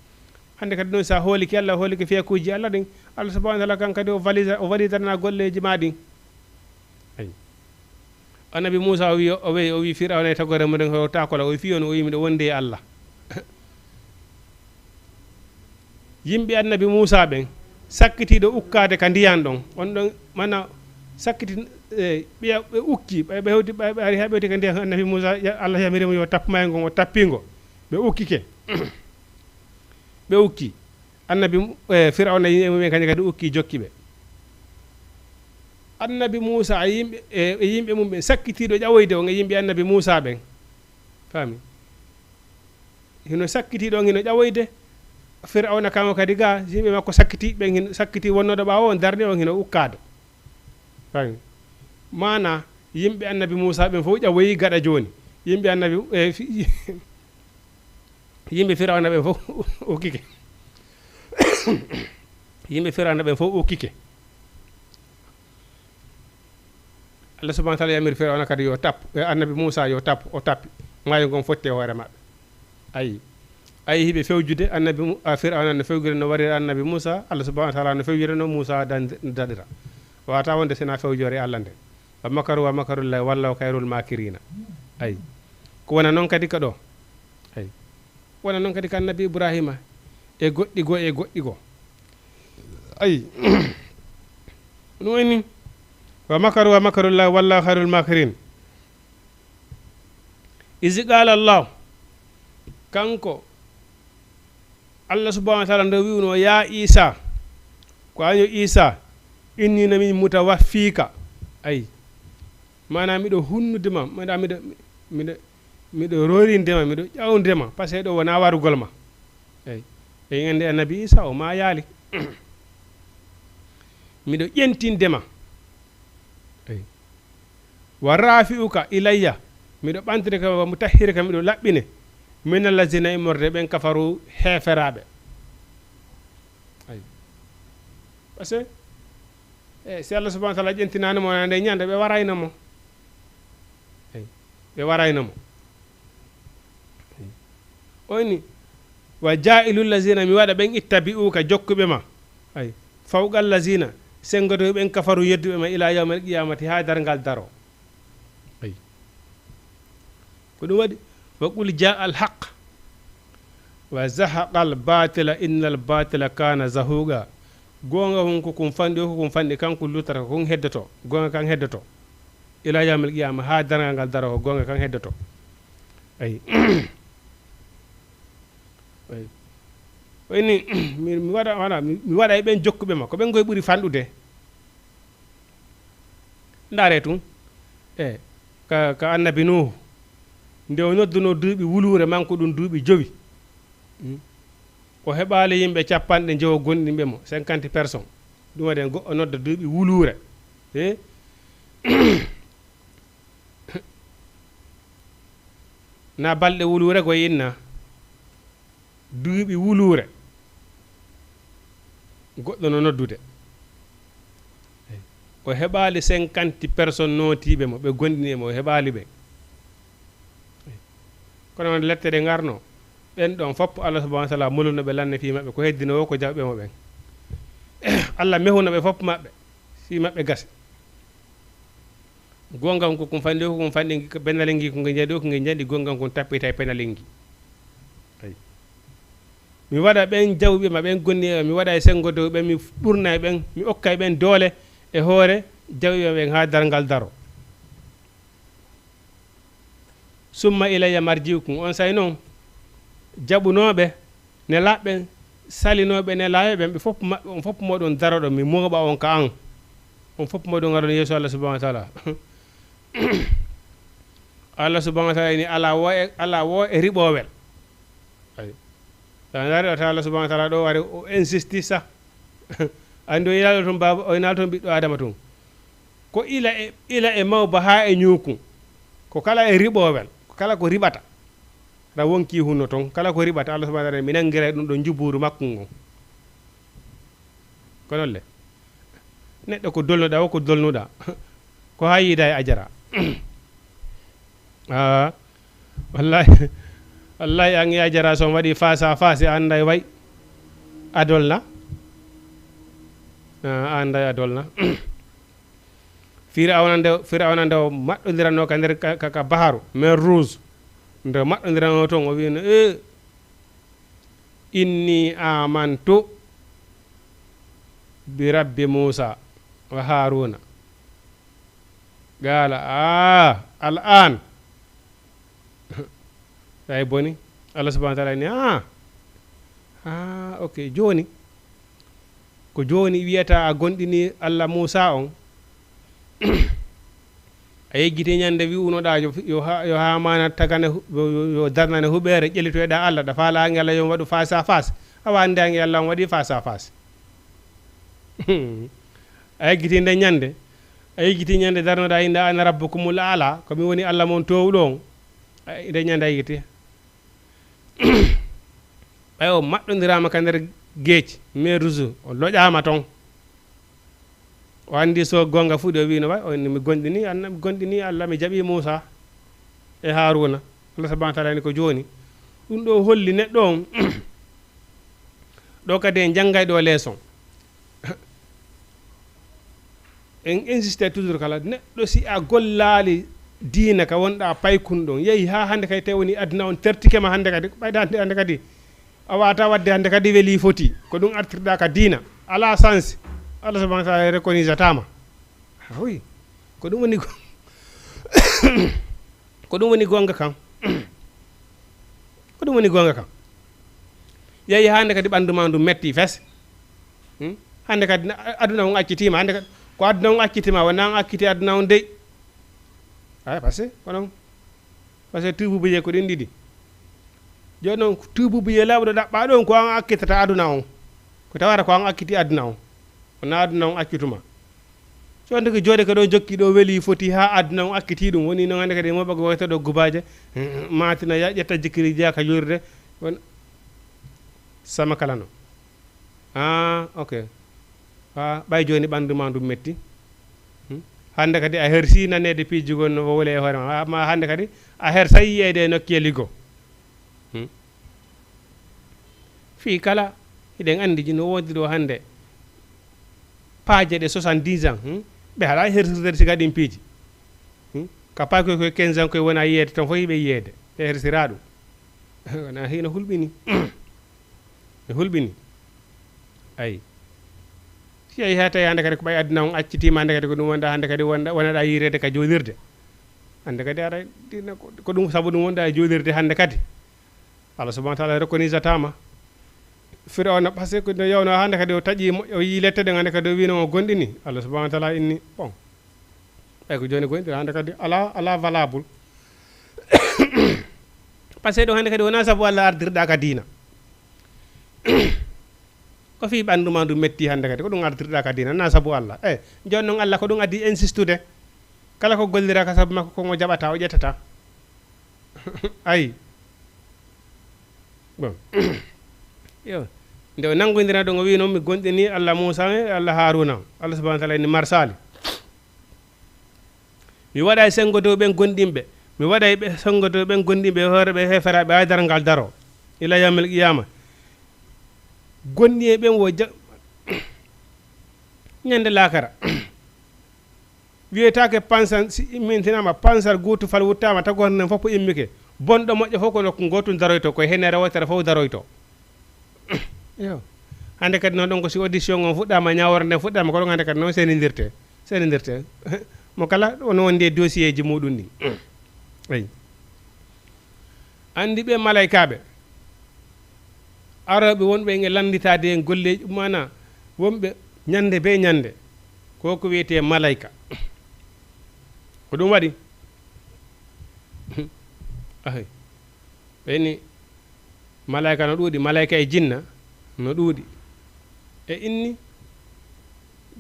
hande kadi noon sa hooliki Allah hooliki fiyakuji Allah ɗin Allah subhanahu wa ta'ala kan kadi o validarna golleji ma ɗin ay annabi Moussa o wi firawna e tagore muɗen o takola o fiyon o yimi ɗo wonde Allah yimɓe annabi Moussa ɓen sakkitiɗo ukkade ka ndiyan ɗon on ɗon mana sakkiti ɓe ukki ɓe hewti ɓe ari ha ɓewti ka ndiyan annabi Moussa Allah yamirimo yo tappmaye ngon o tappingo ɓe ukkike ɓe ukki annabi firawna yimɓe kañum kadi ukki jokki ɓe annabi Moussa e yimɓe mum ɓe sakkitiɗo ƴawoyde on e yimɓe annabi Moussa ɓen faami hino sakkitiɗo on hino ƴawoyde firawna kamo kadi ga yimɓe makko sakkiti ɓen hino sakkiti wonnoɗo ɓawo on darde on hino ukkade faami mana yimɓe annabi Moussa ɓen fof ƴawoyi gaɗa joni yimɓe annabi yimɓe firawna ɓen fof ukkike yimɓe firawna ɓen fof ukkike Allah subhanahu wa ta'ala yamiri firawna kadi yo tap annabi Moussa yo tap o tappi maayo ngon fotte hoore maɓɓe ayi hiɓe fewjude annabi firawna no fewjire no warira annabi Moussa Allah subhanahu wa ta'ala no fewjire no Moussa daɗira wata wonde sena fewjore Allah nde wa makaru wa makarullahi wallahu khairul makirina ay ko wona non kadi ka ɗo ay wona non kadi ka annabi ibrahima e goɗɗi go ay ɗum woni wa makaru wa makarullahi wallahu khairul makirin isi qala allah kanko allah subhanahu wa taala ndo wiwno ya isa ko año isa inni nami mutawaffika ay mana miɗo hunnudema miɗo rorindema miɗo ƴawdema par ce que ɗo wona warugol ma eyi e ande annabi isa o ma yaali miɗo ƴentindema eyi wa rafi'uka ilayya miɗo ɓantire ka wa mutahhire ka miɗo laɓɓine min allazina immorde ɓen kafaru heeferaɓe ayi par ce que si allah subahana taala ƴentinanimo nde ñande ɓe waraynamo eyi ɓe waraynamo oni wa jailul lazina mi waɗa ɓen ittabi'uka jokkuɓe ma ay fawqal lazina sengodo ɓen kafaru yedduɓe ma ila yawmal qiyamati ha dargal daro ay ko ɗum waɗi wa qul jaa al haq wa zahaqa al batila inna al batila kana zahuqa gonga wonko kum fandi o ko kum fandi kanko lutata ko heddoto gonga kan heddoto ila yawmal qiyama ha dargal daro ko gonga kan heddoto ay wayni mi waɗa e ɓen jokkuɓe ma ko ɓen koye ɓuri fanɗude ndaare tun e ka annabi nuhu nde o nodduno duuɓi wuluure manko ɗum duuɓi 5 o heɓaali yimɓe 50 gonɗinɓe mo 50 personnes ɗum waɗi o nodda duuɓi wuluure e na balɗe wuluure ko yinna duuɓi wuluure goɗɗo no noddude o heɓaali 50 personnes nootiiɓe mo ɓe gonɗini e mo o heɓaali ɓe kono noon lette ɗe ngarno ɓen ɗon fopp allah subahana wa taala moluno ɓe lanne fi maɓɓe ko heddino o ko jaɓɓe mo ɓen allah mehuno ɓe fopp maɓɓe fi maɓɓe gasi gongam ko kum fanndi o ko kum fanɗi penalel ngi ko nge jaɗi o ko nge jaɗi gongam kon tappita e penalel ngi mi waɗa ɓen jawɓe ma ɓen gonni e mi waɗa e sengodo ɓen mi ɓurna e ɓen mi okka e ɓen doole e hoore jawɓe ɓen ha dargal daro summa ilayya marjiukum on say noon jaɓunoɓe ne laɓɓen salinoɓe ne laayoɓen ɓe fopp maɓɓe on fopp moɗon daroɗo mi moɓa on ka an on fopp moɗon garoɗon yeeso allah subahana wa taala allah subahana wa taala ni ala wo e riɓowel ay dari o tawa allah subahana wa taala ɗo wari o insisti sa andi o ilaɗo toon baba o inaɗo toon ɓiɗɗo adama toon ko ila e mawba ha e ñuukum ko kala e riɓowel ko kala ko riɓata ra wonki hunno toon kala ko riɓata allah subahana wa taala mi nanguira ɗum ɗo juburu makko ngon ko noon le neɗɗo ko dolnuɗa o ko dolnuɗa ko ha yiida e ajara wallahi wallahi an e ajara son waɗi face à face a anda e way adolna a anda e adolna firawna nde o maɗɗodiranno ka nder ka baharu mer rouge nde maɗɗodiranno toon o wino inni amantu bi rabbi Musa wa Haruna qala al an ay boni allah subahana wa taala ni ok joni ko joni wiyata a gonɗini allah Musa on a yeggiti ñande wi'unoɗa yo hamana tagane yo darnane huɓere ƴellitoyɗa allah ɗa faalaange allah yo waɗu face à face a wandange allah on waɗi face à face a yeggiti nde ñande a yeggiti ñande darnoɗa inde ana rabbukumul ala komi woni allah mon towɗo on nde ñande a yeggiti ɓay o maɗɗodirama ka nder geeci mais rouge o loƴama toon o andi so gonga fuuɗi o wino way o mi gonɗini allah mi jaɓi Moussa e Haruna allah subahana taala ni ko joni ɗum ɗo holli neɗɗo on ɗo kadi en janggay ɗo leeson en insiste toujours kala neɗɗo si a gollaali diina ka wonɗa paykun ɗon yehi ha hande kay tewoni aduna on tertikema hande kadi ɓayda hande kadi a wata wadde hande kadi weeli foti ko ɗum artirɗa ka diina ala sens Allah subhanahu wa ta'ala reconnaissatama oui ko ɗum woni ko ɗum woni gonga kam ko ɗum woni gonga kam yehi hande kadi ɓandu ma ndu metti fes hande kadi aduna on accitima hande kadi ko aduna on accitima wona on akkiti aduna on dey ay parce que kono parce que tububuye ko ɗin ɗiɗi joni noon tububuye lawɗo ɗaɓɓa ɗon ko an akkitata aduna on ko tawata ko an akkiti aduna on wona aduna on accituma jonde ko jooɗe ko ɗo jokki ɗo weeli foti ha aduna on akkiti ɗum woni noon hande kadi moɓe ko woyta ɗo gubaje matina ƴetta jikkiri jeeya ka jurde won sama kala no ok ɓay joni ɓandu ma ndu metti hande kadi a hersi nanede piijugon no wole e hoore ma hande kadi a hersa yiyede e nokkiye liggo fi kala hiɗen andi ji no wodi ɗo hande paaje ɗe 70 ans ɓe haɗa hersirde siga ɗin piiji ka paaki koye 15 ans koye wona yiyede ton fof yiɓe yiyede ɓe hersira ɗum wona hino hulɓini ne hulɓini ayi si yehi ha tawi hande kadi ko ɓay aduna on accitima hande kadi ko ɗum wonɗa hande kadi wonaɗa yirede ka jolirde hande kadi aɗa ko ɗum saabu ɗum wonɗa e jolirde hande kadi Allah subhanahu wa ta'ala reconnaissatama Firawna par ce que no yewno hande kadi o taƴi o yi lette ɗen hande kadi o wino o gonɗini Allah subhanahu wa ta'ala inni bon ɓay ko joni gonɗira hande kadi ala valable par ce que ɗo hande kadi wona saabu Allah ardirɗa ka diina ko fi ɓandu ma ndu metti hande kadi ko ɗum ardirɗa ka diina na saabu Allah joni noon Allah ko ɗum addi insistude kala ko gollira ka saabu makko komo jaɓata o ƴettata ayi bon yo nde o nangodira ɗon o wi noon mi gonɗini Allah Moussa e Allah Haruna Allah subhanahu wa ta'ala ni marsali mi waɗa e sengodo ɓen gonɗinɓe mi waɗa e sengodo ɓen gonɗinɓe hooreɓe heferaɓe haydara ngal daro ila yawmil qiyama gonɗi e ɓen wo ñande lakara wiyetake pansar si immintinama pansar gotu fal wuttama tagore nden fof immike bonɗo moƴƴo fof ko nokku gotum daroyto koye henere wotere fof daroyto yo hande kadi noon ɗon ko si audition on fuɗɗama ñawore nde fuɗɗama ko ɗon hande kadi noon senidirte mo kala ono wondi e dossier ji muɗum ni ayi andi ɓe malaykaɓe aroɓe wonɓe e landitade en golleji mana wonɓe ñande be ñande koko wiyete malayka ko ɗum waɗi ɓeni malayka no ɗuuɗi malayka e jinna no ɗuuɗi e inni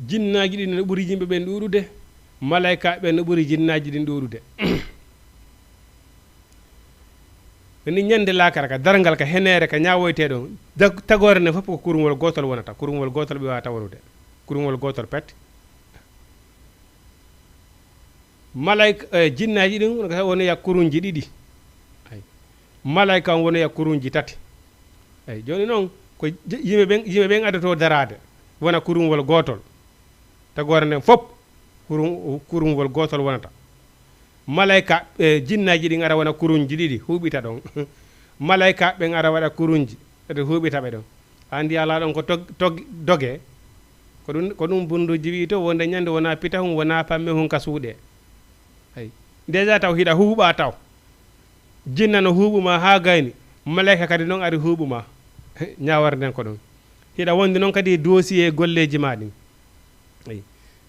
jinnaji ɗi no ɓuri yimɓe ɓen ɗuɗude malayka ɓe no ɓuri jinnaji ɗin ɗuɗude ni ñande lakara ka dargal ka henere ka ñawoyte ɗon tagore ne fof ko kurungol gotol wonata kurungol gotol ɓe wata wonude kurungol gotol pet malayka jinnaji ɗin wonoya kurunji ɗiɗi ay malayka on wonoya kurunji tati ay joni noon ko yimɓe ɓen adato darade wona kurungol gotol tagore nden fof kurungol gotol wonata malayka jinnaji ɗin ara wona kurunji ɗiɗi huuɓita ɗon malayka ɓen ara waɗa kurunji ede huuɓita ɓe ɗon andi ala ɗon ko doge ko ɗum bunduji wi to wonde ñande wona pita hum wona pamme hum ka suuɗe ay déjà taw hiɗa huuɓa taw jinna no huuɓuma ha gayni malayka kadi noon ari huuɓuma ñawar nden ko ɗon hiɗa wonde noon kadi dossier golleji ma ɗin ay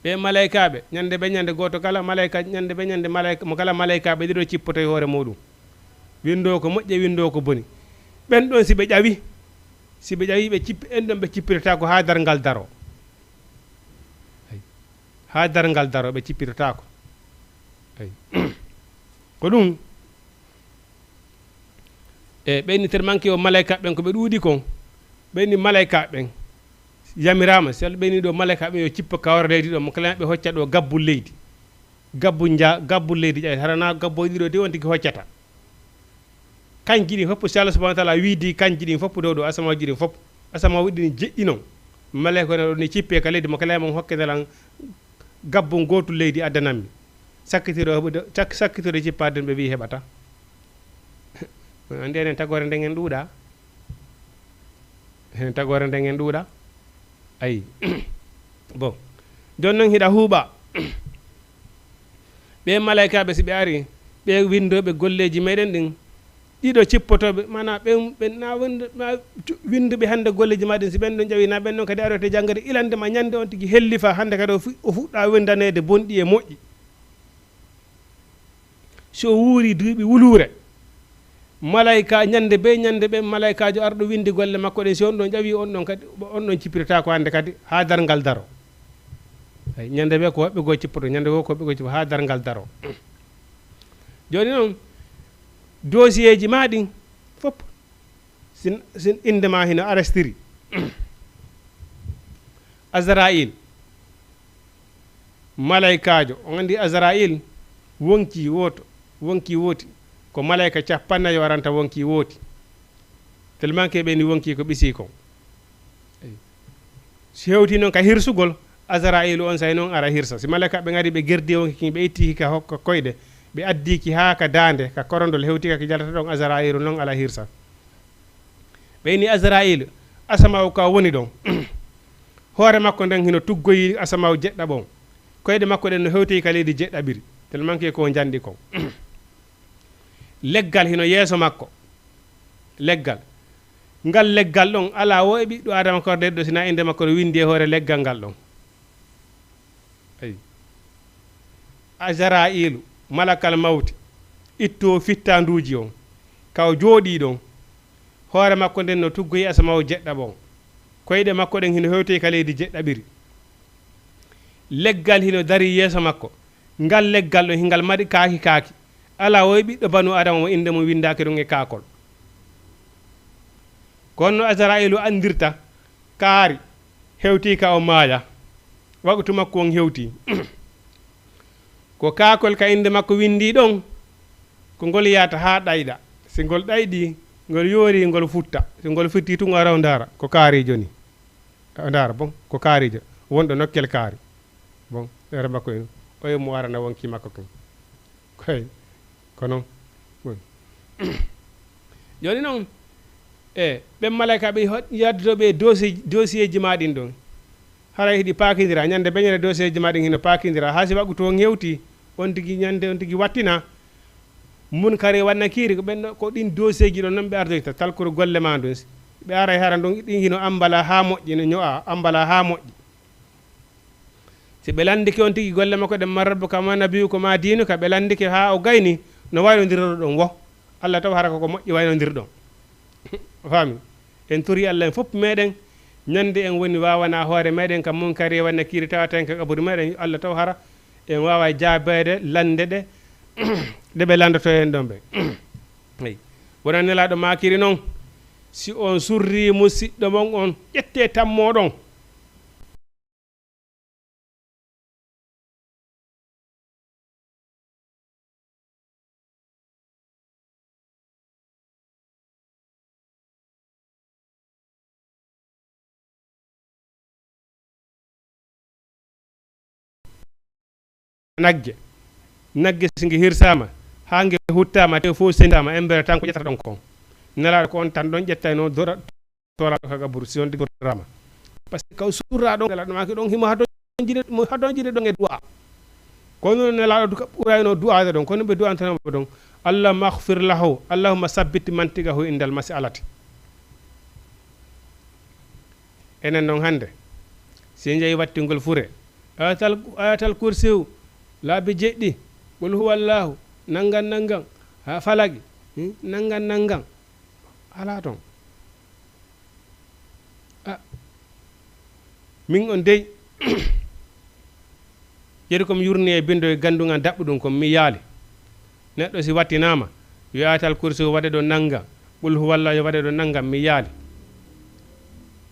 ɓe malaykaɓe ñande ɓe ñande goto kala malayka ñande ɓe ñande malayka mo kala malaykaɓe ɗiɗo cippoto e hoore muɗum windo ko moƴƴe windo ko boni ɓen ɗon siɓe ƴawi ɓe cippi en ɗon ɓe cippirtako ha dargal daro ha dargal daro ɓe cippirtako ay ko ɗum e ɓenni termanque o malayka ɓen ko ɓe ɗuuɗi kon ɓenni malayka ɓen yamirama sel ɓeni ɗo malayka ɓe yo cippa kawre leydi ɗo mo kala ɓe hocca ɗo gabbul leydi gabbul leydi ƴay harana gabboji ɗo de on tigui hoccata kanji ɗin fof si Allah subhanahu wa ta'ala wiidi kanji ɗin fof dow ɗo asamaji ɗin fof asama wiɗi ni jeɗɗi noon malayka ne ɗo ni cippe ka leydi mo kala mon hokkedelan gabbo gotu leydi addanammi sakkitiro cippaden ɓe wi heɓata andi enen tagore nden en ɗuuɗa enen tagore nden en ɗuuɗa ayi bon joni noon hiɗa huuɓa ɓe malaikaɓe si ɓe ari ɓe windoɓe golleji meɗen ɗin ɗiɗo cippotoɓe mana ɓe na winduɓe hande golleji maɗen si ɓen ɗon ƴawi na ɓen ɗon kadi arote janggade ilandema ñande on tigui hellifa hande kadi o fuɗɗa windanede bonɗi e moƴƴi so wuuri duuɓi wulure malaika ñande ɓe malaikajo arɗo windi golle makko ɗe si on ɗon ƴawi on ɗon kadi on ɗon cippirta ko hande kadi ha dargal daro ay ñande ɓe ko woɓɓe go cippoto ñande wo ko woɓɓe go cippoto ha dargal daro joni noon dossier ji ma ɗin fop sin indema hino arestiri Azrail malaikajo on andi Azrail wonki wooti ko malaika capannayo waranta wonki wooti tellement que ɓeni wonki ko ɓisi kon si hewti noon ka hirsugol Azrail on say noon ara hirsa si malaika ɓe gari ɓe gerdi wonki kin ɓe itti ka hokka koyɗe ɓe addiki ha ka dande ka korondol hewti ka jalata ɗon Azrail noon ala hirsa ɓeyni Azrail asamaw ka woni ɗon hoore makko nden hino tuggoyi asamaw jeɗɗaɓon koyɗe makko ɗen no hewti ka leydi jeɗɗaɓiri tellement que ko jandi kon leggal hino yeeso makko leggal ngal leggal ɗon ala wo e ɓiɗɗo adama korde ɗo sina inde makko no windi e hoore leggal ngal ɗon ayi Azrailu malakal mawti itto fittanduji on kaw jooɗi ɗon hoore makko nden no tuggoyi asamaw jeɗɗaɓon koyɗe makko ɗen hino hewti ka leydi jeɗɗaɓiri leggal hino dari yeeso makko ngal leggal ɗo hingal maɗi kaaki ala wo ɓiɗɗo banu adama mo inde mum windaki ɗon e kakol kono Azrailu andirta kaari hewti ka o maaya waktu makko on hewti ko kakol ka inde makko windi ɗon ko ngol yata ha ɗayɗa si ngol ɗayɗi ngol yoori ngol futta si ngol futti tun araw ndara ko kaarijo ni ndara bon ko kaarijo wonɗo nokkel kaari bon ere makko en oyo mo warana wonki makko kon koy kono bon joni noon ɓe malaika ɓe yaddoɓe dossier ji maɗin ɗon hara hiɗi pakidira ñande beñere dossier ji maɗin hino pakidira ha si waɗu to hewti on tigui ñande on tigui wattina mun kare wannakiri ko ɓen ko ɗin dossier ji ɗon noon ɓe ardoyta talkoro golle ma ɗum ɓe ara hara ɗon ɗin hino ambala ha moƴƴi no ño'a ambala ha moƴƴi si ɓe landike on tigui golle makko ɗen marrabbo kama nabiyu ko ma dinu ka ɓe landike ha o gayni no waynodirɗo ɗon wo Allah taw hara koko moƴƴi waynodirɗon fami en tori Allah en fof meɗen ñande en woni wawana hoore meɗen kam mun kari wanna kiri tawaten ka kaburi meɗen Allah taw hara en wawa jaabede lande ɗe ɗe ɓe landoto en ɗon ɓe eyi wona nelaɗo makiri noon si on surri musidɗo mon on ƴette tammoɗon nagge singi hirsama hange huttama te fo sendama embere tan ko ƴettata ɗon kon nelaɗo ko on tan ɗon ƴettay no dora toraɗo kaga bur si on digorama par ce que kaw surra ɗon nelaɗo maki ɗon himo hadon jiɗe ɗon e du'a kono nelaɗo ɓurayno du'ade ɗon kono ɓe du'antanoma ɗon allahumma aghfir lahu allahumma sabbit mantigahu indal mas'alati enen noon hande si jeeyi wattingol fure ayatal kursiw laabi jeɗɗi qul huwa allahu nangan ha falagi nangan ala ton min on dey jeɗi komi yurni e bindo e ganduga daɓɓuɗum komi mi yaali neɗɗo si wattinama yo ayatal kursi o waɗe ɗo nangan qul huwa allahu yo waɗe ɗo nangan mi yaali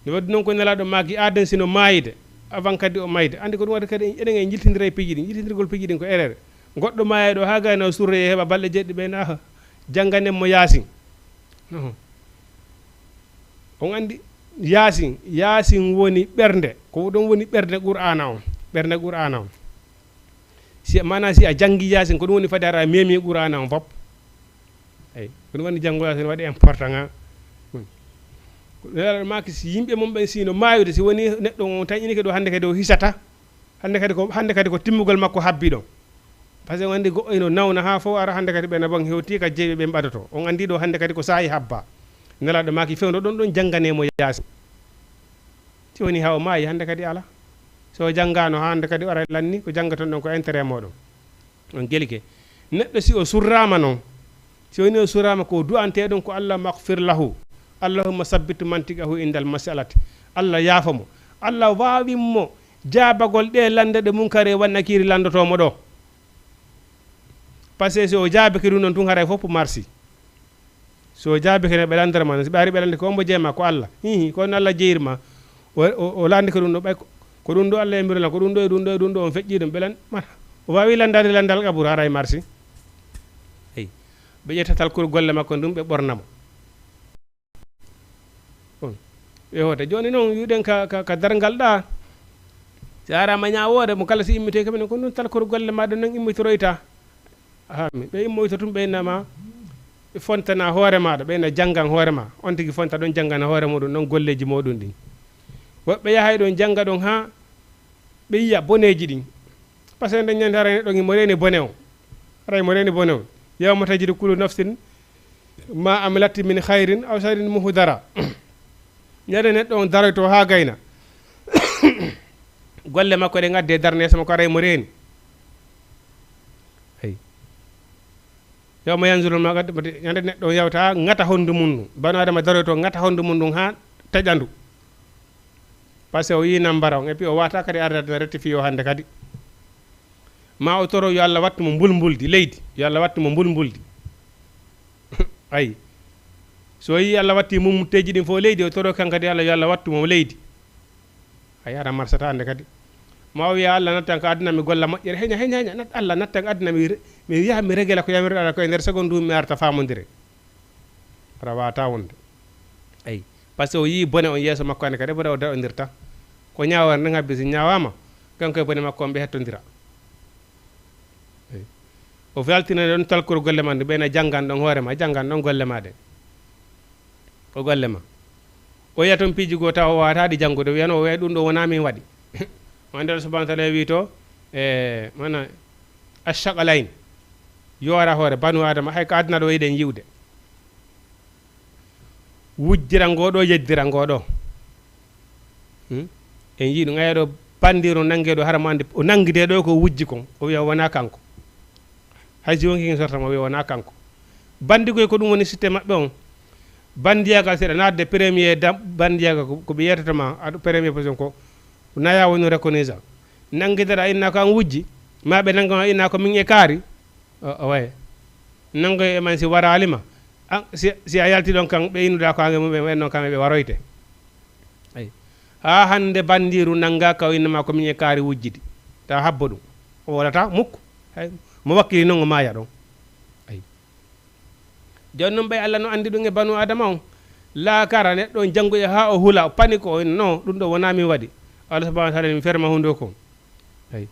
ne waddi noon ko nelaɗo maki aden sino maayide avant kadi o mayde andi ko ɗum waɗi kadi eɗen e jiltidira e piiji ɗin jiltidirgol piiji ɗin ko erreur goɗɗo maayeɗo ha gayno surre e heɓa balɗe jeɗɗi ɓena janganen mo yaasin on andi yaasin woni ɓernde ko ɗon woni ɓernde qur'ana on ɓernde qur'ana on si mana si a jangi yasin ko ɗum woni fade ara memi qur'ana on fop eyi ko ɗum woni janngo yasin waɗi important ha maki si yimɓe mum ɓen sino mayude si woni neɗɗo on tan inike ɗo hande kadi o hisata hande kadi ko timmugol makko habbi ɗon par ce que on andi goɗɗo ino nawna ha fof ara hande kadi ɓena bon hewti ka jeeɓe ɓe mbaɗoto on andi ɗo hande kadi ko saayi habba nelaɗo maki fewno ɗon ɗon janganemo yaasi si woni ha o maayi hande kadi ala so janggano ha hande kadi ara lanni ko janggaton ɗon ko intérêt moɗon on gelike neɗɗo si o surrama noon si woni o surrama ko du'ante ɗum ko allah maghfir lahu allahumma sabbitu mantiqahu indal masalati allah yaafamo allah wawinmo jaabagol ɗe lande ɗe munkare wannakiri landotomo ɗo par ce que so jaabike ɗum noon tun haray fof marsi so jaabike ne ɓe landarma si ɓe ari ɓe lande ko ombo jeeyma ko allah hihi kono allah jeeyirma o landi ko ɗum ɗo ɓay ko ɗum ɗo allah e mbirlan ko ɗum ɗo e ɗum ɗo e ɗum ɗo on feƴƴi ɗum ɓe lan o wawi landade landal qabour haray marsi eyi ɓe ƴettatal ko golle makko ɗum ɓe ɓornamo on ɓe hoota joni noon wiɗen ka dargal ɗa si arama ñawode mo kala si immite kaminen ko ɗum tal koto golle maɗa noon immitoyta ami ɓe immoyta tum ɓeynama fontana hoore maɗa ɓeyna janggan hoore ma on tigui fonta ɗon janggana hoore muɗum ɗon golleji moɗum ɗin woɓɓe yahay ɗon jangga ɗon ha ɓe yiya boneji ɗin par ce que nden ñande haray neɗɗo mo reni bone o haray mo reni bone o yawma tajidi kulu nafsin ma amilati min hayrin aw sarin muhdara ñande neɗɗo on daroyto ha gayna golle makko ɗe gadde darnesa makko aray mo reni hey yawma yanzurul ma gadde ñande neɗɗo yawta ngata hondu mum banu adama daroyto ngata hondu mum ɗum ha taƴandu par ce que o yi nambara on et puis o wata kadi ardade rectifie o hande kadi ma o toro yo allah wattu mo mbulmbuldi leydi yo allah wattu mo mbulmbuldi ayi so yi allah watti mum teji ɗin fof leydi o toro kan kadi allah yo allah wattu mo leydi ay ara marsata hande kadi ma o wiya allah nattan ko addana mi golla moƴƴere heña nat allah nattan addana mi yaha mi régla ko yamirɗo ala ko e nder seconde ɗum mi arta famodire ara wata wonde ayi par ce que o yi bone on yeeso makko hande kadi bone o daɗodirta ko ñawore nden habbi si ñawama kanko e bone makko on ɓe hettodira o weltina ɗon talkoro golle ma nde ɓeyna janggan ɗon hoore ma janggan ɗon golle ma ɗe ko golle ma o yiya toon piiji goo taw o wataɗi janggude wiyano o wiya ɗum ɗo wona min waɗi o nder subahana taala wi to e mana achaqalayn yoora hoore banu adama hay ko aduna ɗo yiɗen yiwde wujjira ngoɗo yeddira ngoɗo en yii ɗum ayaɗo bandiro nangueɗo haramo ande o nanguide ɗo ko wujji kon o wiya wona kanko hay si wonki sortama o wiya wona kanko bandigoy ko ɗum woni systéme maɓɓe on bandiyagal seeɗa nadde premier bandiyagal ko ɓe yetatama aɗa premier position ko naya woni reconnaissant nanguideɗa inna ko an wujji ma ɓe nanggama inna ko min e kaari o waye nangoy e man si waralima si a yalti ɗon kan ɓe innuɗa ko ange mum ɓe non kamɓe ɓe waroyte ayi ha hande bandiru nanga ka o innama ko min e kaari wujjidi taw habbo ɗum o wolata mukko hay mo wakkili noon o maya ɗon ayi joni noon ɓay allah no andi ɗum e banu adama on laakara neɗɗo janngoye ha o hula o pani ko non ɗum ɗo wona min waɗi allah subahana taala min ferma hunde o ko ayi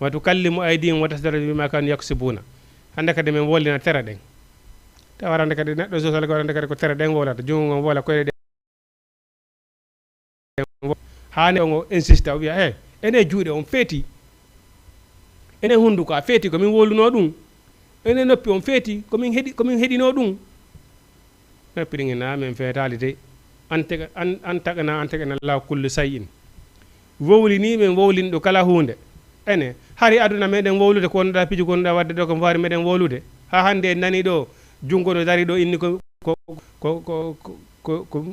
watu kallimu aydihim wa tasdara bima kanu yaksibuna hande kadi min wollina tere ɗen taw warande kadi neɗɗo sosal ko warande kadi ko tere ɗen wolata jungo ngon wola koyɗe ɗe hane on o insiste o wiya he ene juuɗe on feeti ene hunduko a feeti komin woluno ɗum ene noppi on feeti komin heɗino ɗum noppi ɗin ina min feetali de an tagana law kullu sayin wowli ni min wowlin ɗo kala hunde ene hari aduna meɗen wowlude ko wonɗa piiji ko wonɗa wadde ɗo ko mbaari meɗen wowlude ha hande nani ɗo jungo ɗo dari ɗo inni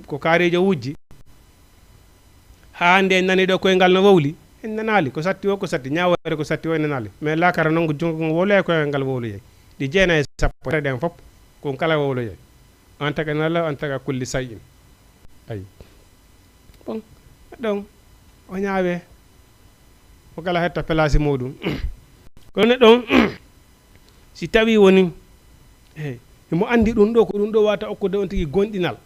ko kaarijo wujji ha hande nani ɗo koyngal no wowli en nanali ko satti o ko satti ñawore ko satti o en nanali mais lakara noon ko jungo ngo wowlo e koyngal ngal wowloyey ɗi jeena e sappo ɗen fof ko kala wowloyey an taga nala an taga kulli sayin ayi bon ɗon o ñaawe o kala hetta place muɗum kono neɗɗon si tawi woni eyi mo andi ɗum ɗo ko ɗum ɗo wata okkude on tigui gonɗinal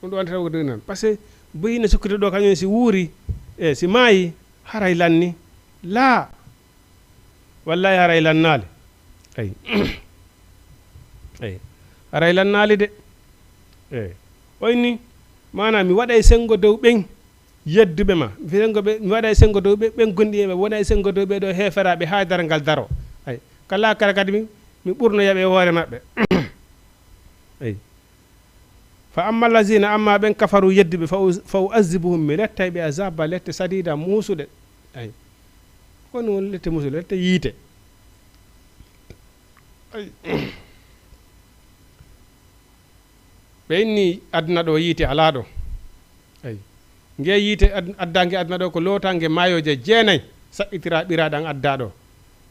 ɗum ɗo wata okkude gonɗinal par ce que boyino sukkude ɗo kañum si wuuri e si maayi haray lanni laa wallahi haray lannale ay ay haray lannali de oyni mana mi waɗa e sengo dow ɓen yedduɓe ma mi waɗa e sengo dow ɓen gondi e wona e sengo dow ɓe ɗo heferaɓe ha dara ngal daro ay kala kala kadi mi ɓurno yaɓe hoore maɓɓe ay fa amma allazina amma ɓen kafaru yedduɓe fa uazibuhum mi lettay ɓe azaba lette sadida muusuɗe ay kono woni lette muusuɗe lette yiite ay ɓe inni aduna ɗo yiite ala ɗo ay nge yiite addange aduna ɗo ko lotange mayoje 9 saɓɓitira ɓiraɗan adda ɗo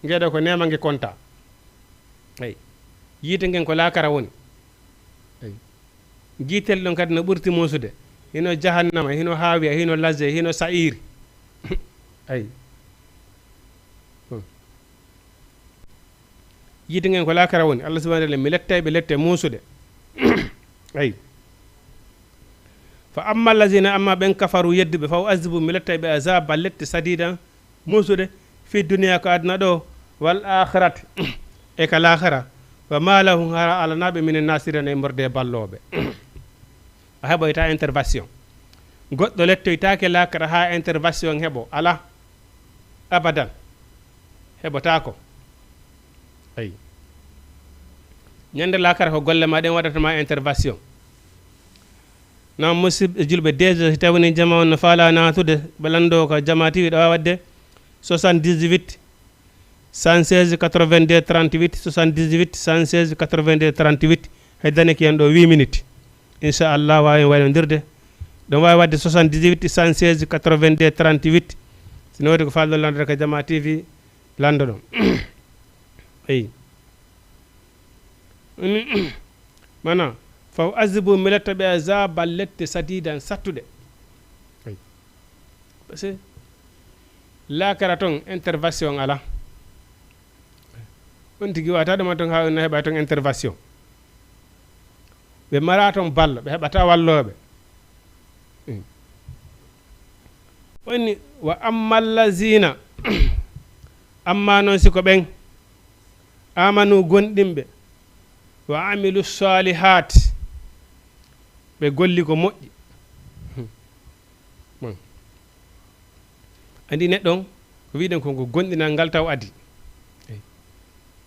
ngeɗo ko nema nge konta ay yiite ngen ko lakara woni ay giitel ɗon kadi no ɓurti musude hino jahannama hino haawiya hino lazze hino sa'iri ay yiite ngen ko lakara woni allah subahana taala mi lettayɓe lette musude ay fa amma allazina amma ɓen kafaru yedduɓe fa uazibu mi lettay ɓe azaba lette sadidan musude fi duniya ko aduna ɗo wal akhirate e ka lahara wa ma lahum hara alanaɓe minen nasirana e morde balloɓe a heɓoyta intervention goɗɗo lettoytake lakara ha intervention heɓo ala abadan heɓotako ayi ñande lakara ko golle ma ɗen waɗatama intervention non musidɓe julɓe déjà si tawini jama on no faala natude ɓelando ko jama tiwi ɗo wadde 78 116 82 38 78 116 82 38 heddane ki hen ɗo 8 minutes inchallah wawi waynodirde ɗon wawi wadde 78 116 82 38 sino wodi ko falɗo landode ko jama tv lando ɗon eyi mana faw azibu mi letta ɓe azaba lette sadidan sattuɗe parce que lakara toon intervention ala on tigi wata ɗuma toon ha no heɓa toon intervention ɓe mara toon ballo ɓe heɓata walloɓe woni wa amma allazina amma noon siko ɓen amanu gonɗinɓe wa amilu salihat ɓe golli ko moƴƴi andi neɗɗon ko wiɗen ko gonɗinal ngal taw adi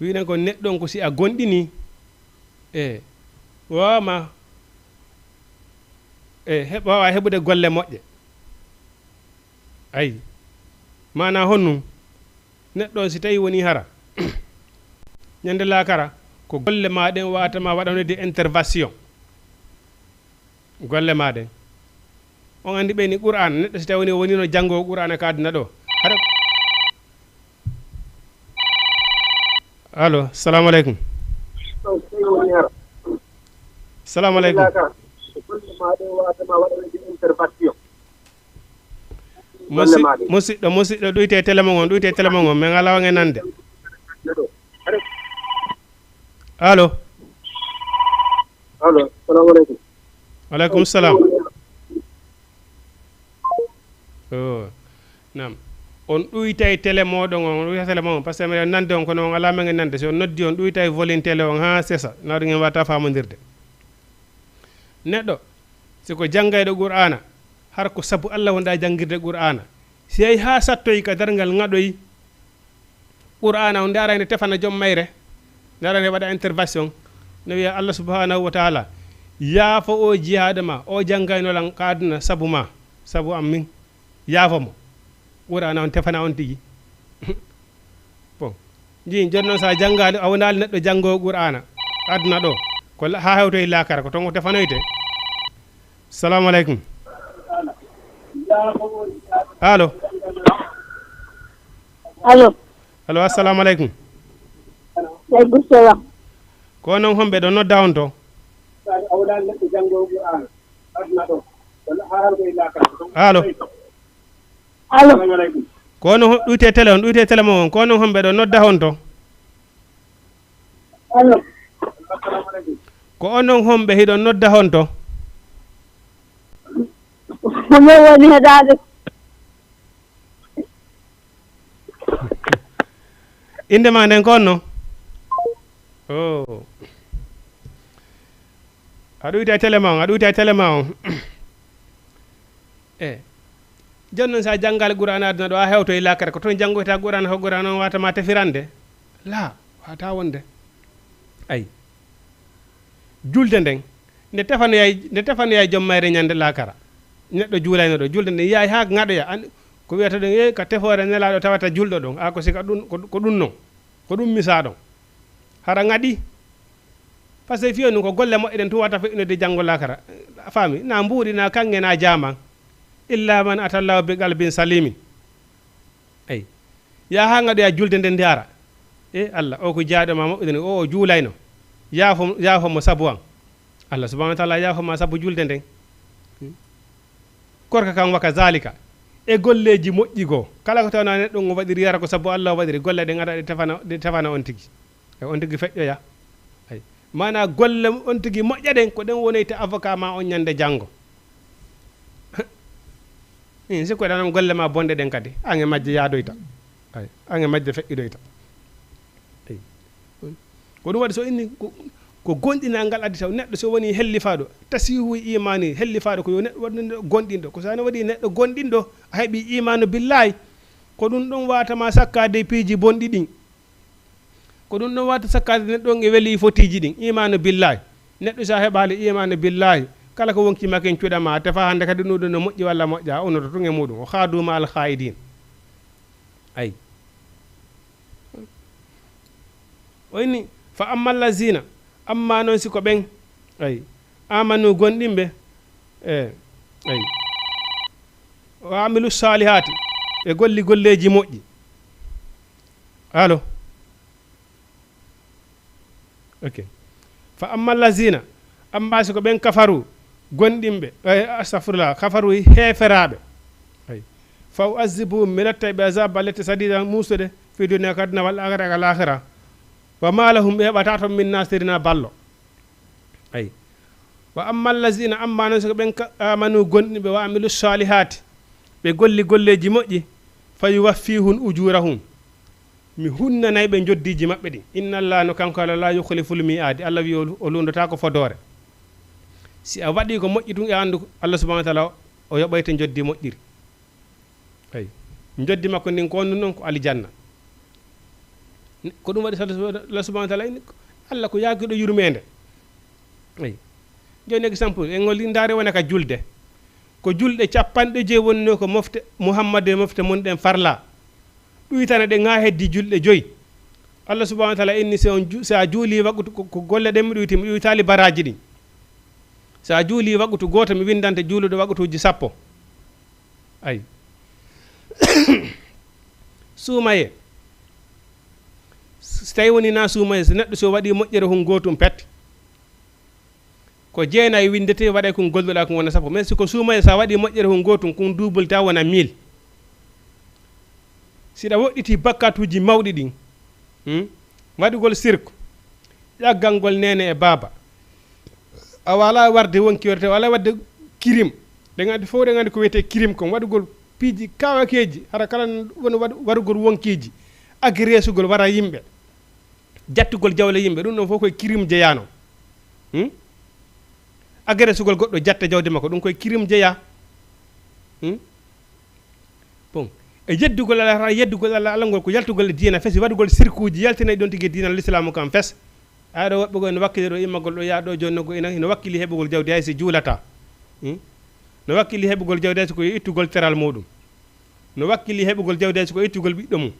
wiɗen ko neɗɗon ko si a gonɗini wawama wawa heɓude golle moƴƴe ayi mana honnum neɗɗo si tawi woni hara ñande lakara ko golle maɗen watama waɗanede intervention golle maɗen on andi ɓeyni qur'an neɗɗo si tawini wonino janggo qur'an ka aduna ɗo haɗa allo salamu aleykum salamu aleykum musidɗo ɗuyte téléphone on min ala wange nande allo salamu aleykum aleykum salam nam on ɗuyta télé moɗon on ɗuyta télé moɗon par ce que miɗen nande on kono on ala men nande so on noddi on ɗuyta volume télé on ha sesa nawɗo gen watta famodirde neɗɗo siko janggayɗo qur'ana har ko sabu allah wonɗa janggirde qur'ana si yehi ha sattoyi ka dargal ngaɗoyi qur'ana on darande tefana joom mayre darande waɗa intervention no wiya allah subhanahu wa taala yaafo o jihaade ma o janngaynolan ka aduna sabu ma sabu am min yaafo mo qur'ana on tefana on tigi bon jii joni noon sa janngade a wonali neɗɗo janngowo qur'ana aduna ɗo ko ha hewtoye lakara ko toon ko tefanoyte salamu aleykum allo allo assalamu aleykum aleykum salam ko noon homɓe ɗo nodda on to allo ko noon ɗuyte télé mo on ko noon homɓe ɗo nodda on to ko onon homɓe hiɗon nodda hon to hono woni heɗade inde ma nden konno o aɗa uyta téléma on joni noon sa janggal qur'an aduna ɗo a hewto e lakare ko toon janggoyta qur'an ko qur'an on watama tefirande la wata wonde ay julde nden nde tefanoyay joom mayre ñande lakara neɗɗo juulayno ɗo julde nden yaay ha gaɗoya ko wiyata ɗum ka tefore nelaɗo tawata julɗo ɗon a ko sika ɗum ko ɗum non ko ɗum misa ɗon hara gaɗi par ce que fiyo ɗum ko golle moƴƴeɗen tu wata feƴƴunude janggo lakara faami na mbuuɗi na kange na jaman illa man atallahu bi qalbin salimin ay ya ha gaɗoya julde nden ndiyara Allah o ko jaaɗoma moƴƴude o juulayno yaafomo sabu an Allah subhanahu wa taala yaafoma sabu julde nden korka kam waka zalika e golleji moƴƴi goo kala ko tawna neɗɗo ngo waɗiri yara ko sabu Allah waɗiri golle ɗe gaɗa ɗe tefana on tigui e on tigui feƴƴoya ay mana golle on tigui moƴƴaɗen ko ɗen woneyte avocat ma on ñande janggo sikko ɗanan golle ma bonde ɗen kadi ange majje yaadoyta ay ange majje feƴƴidoyta ay ko ɗum waɗi so inni ko gonɗinal addi taw neɗɗo so woni hellifaɗo tasihu imani hellifaɗo ko yo neɗɗo waɗno gonɗinɗo ko sani waɗi neɗɗo gonɗinɗo a heeɓi imanu billahi ko ɗum ɗon watama sakkade piiji bonɗi ɗin ko ɗum ɗon wata sakkade neɗɗo e weeli fotiji ɗin imanu billahi neɗɗo sa heɓali imanu billahi kala ko wonki maken cuuɗama tefa hande kadi ɗum ɗo no moƴƴi walla moƴƴa onoto tun e muɗum o haaduma al khayidin ay o inni fa amma allazina amma noon siko ɓen ay amanu gonɗinɓe ay wa amilu salihati ɓe golli golleji moƴƴi alo ok fa amma allazina amma siko ɓen kafaru gonɗinɓe astafirullah kafaru heferaɓe ay fa uazibuhum mi latta ɓe azab allette sadida musude fi dunia kaduna walla akara al akhira wa malahum ɓe heɓata toon min nasirina ballo ay wa amma allazina amma noon soko ɓen amanu gonɗinɓe wa amilu salihati ɓe golli golleji moƴƴi fa yuwaffihum ujurahum mi hunnanayi ɓe joddiji maɓɓe ɗi inna allah no kanko ala la yukhliful mi'adi allah wi o lundata ko fodore si a waɗi ko moƴƴi tun e andu Allah subhanahu wa ta'ala o yoɓoyte joddi moƴƴiri ay joddi makko ndin ko on non ko aljanna ko ɗum waɗi Allah subhanahu wa ta'ala Allah ko yaagiɗo yurmede ay joni exemple en ngol ndare wona ka julde ko julɗe capanɗe joyi wonno ko mofte Muhammad e mofte mon ɗen farla ɗuytana ɗe ga heddi julɗe joyi Allah subhanahu wa ta'ala inni sa juuli waggutu ko golle ɗen mi ɗuyti mi ɗuytali baraji ɗin sa juuli waggutu goto mi windante juuluɗo waggutuji 10 ay suumaye so tawi woni na suumaye so neɗɗo so waɗi moƴƴere hon gotum pet ko jeenayi windete waɗay kon golluɗa ko wona 10 mais siko suumaye sa waɗi moƴƴere hon gotum kon double ta wona 1000 siɗa woɗɗiti bakkatuji mawɗi ɗin waɗugol sirku ƴaggal ngol nene e baaba a wala warde wonki werte wala wadde kirim ɗe gandi fof ɗe gandi ko wiyete kirim kon waɗugol piiji kawakeji hara kala woni waɗugol wonkiji agresugol wara yimɓe jattugol jawle yimɓe ɗum ɗon fof koye kirim jeyano agresugol goɗɗo jatta jawdi makko ɗum koye kirim jeeya bon e yeddugol ala hara yeddugol Allah alangol ko yaltugol e diina fesi waɗugol sirkuji yaltinayi ɗon tigui diina l'islamu kam fes aɗo woɓɓe go no wakkili ɗo immagol ɗo yaaɗo joni no ina no wakkili heɓugol jawdi hay so juulata no wakkili heɓugol jawdi hay so ko ittugol teral muɗum no wakkili heɓugol jawdi hay so ko ittugol ɓiɗɗo mum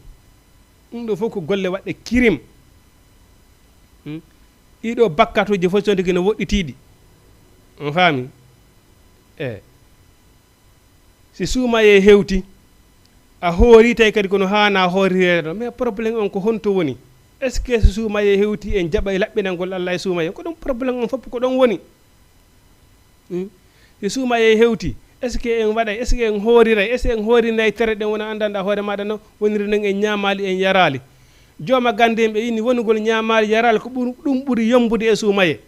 ɗum ɗo fof ko golle waɗɗe kirim ɗiɗo bakkatuji fof so tigui no woɗɗitiɗi on faami si suumaye hewti a hoori tawi kadi kono hana hoorireɗo mais probléme on ko honto woni est ce que so suumaye hewti en jaɓa e laɓɓinalngol Allah e suumaye ko ɗum probléme on fof ko ɗon woni so suumaye hewti est ce que en waɗay est ce que en hooriray est ce que en hoorinayi tere ɗen wona andanɗa hoore maɗa no woniri nen en ñamali en yarali jooma gande en ɓe inni wonugol ñamali yarali ko ɗum ɓuuri yombude e suumaye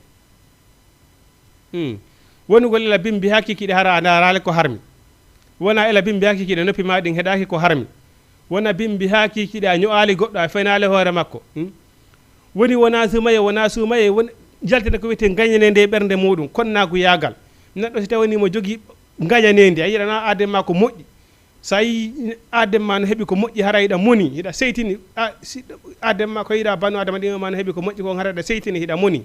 wonugol ela bimbi hakkikiɗe hara darali ko harmi wona ela bimbi hakkikiɗe noppi ma ɗin heɗaki ko harmi wona bimbi ha kikiɗa ño'ali goɗɗo a fenale hoore makko woni wona sumaye won jaltina ko wiyete gañanede ɓernde muɗum konnagu yagal neɗɗo so tawani mo jogui gañanedi a yiɗana adem ma ko moƴƴi sa yi adem ma no heeɓi ko moƴƴi hara yiɗa moni hiɗa seytini adem ma ko yiɗa banu adama ɗima ma no heeɓi ko moƴƴi ko hara yiɗa seytini hiɗa moni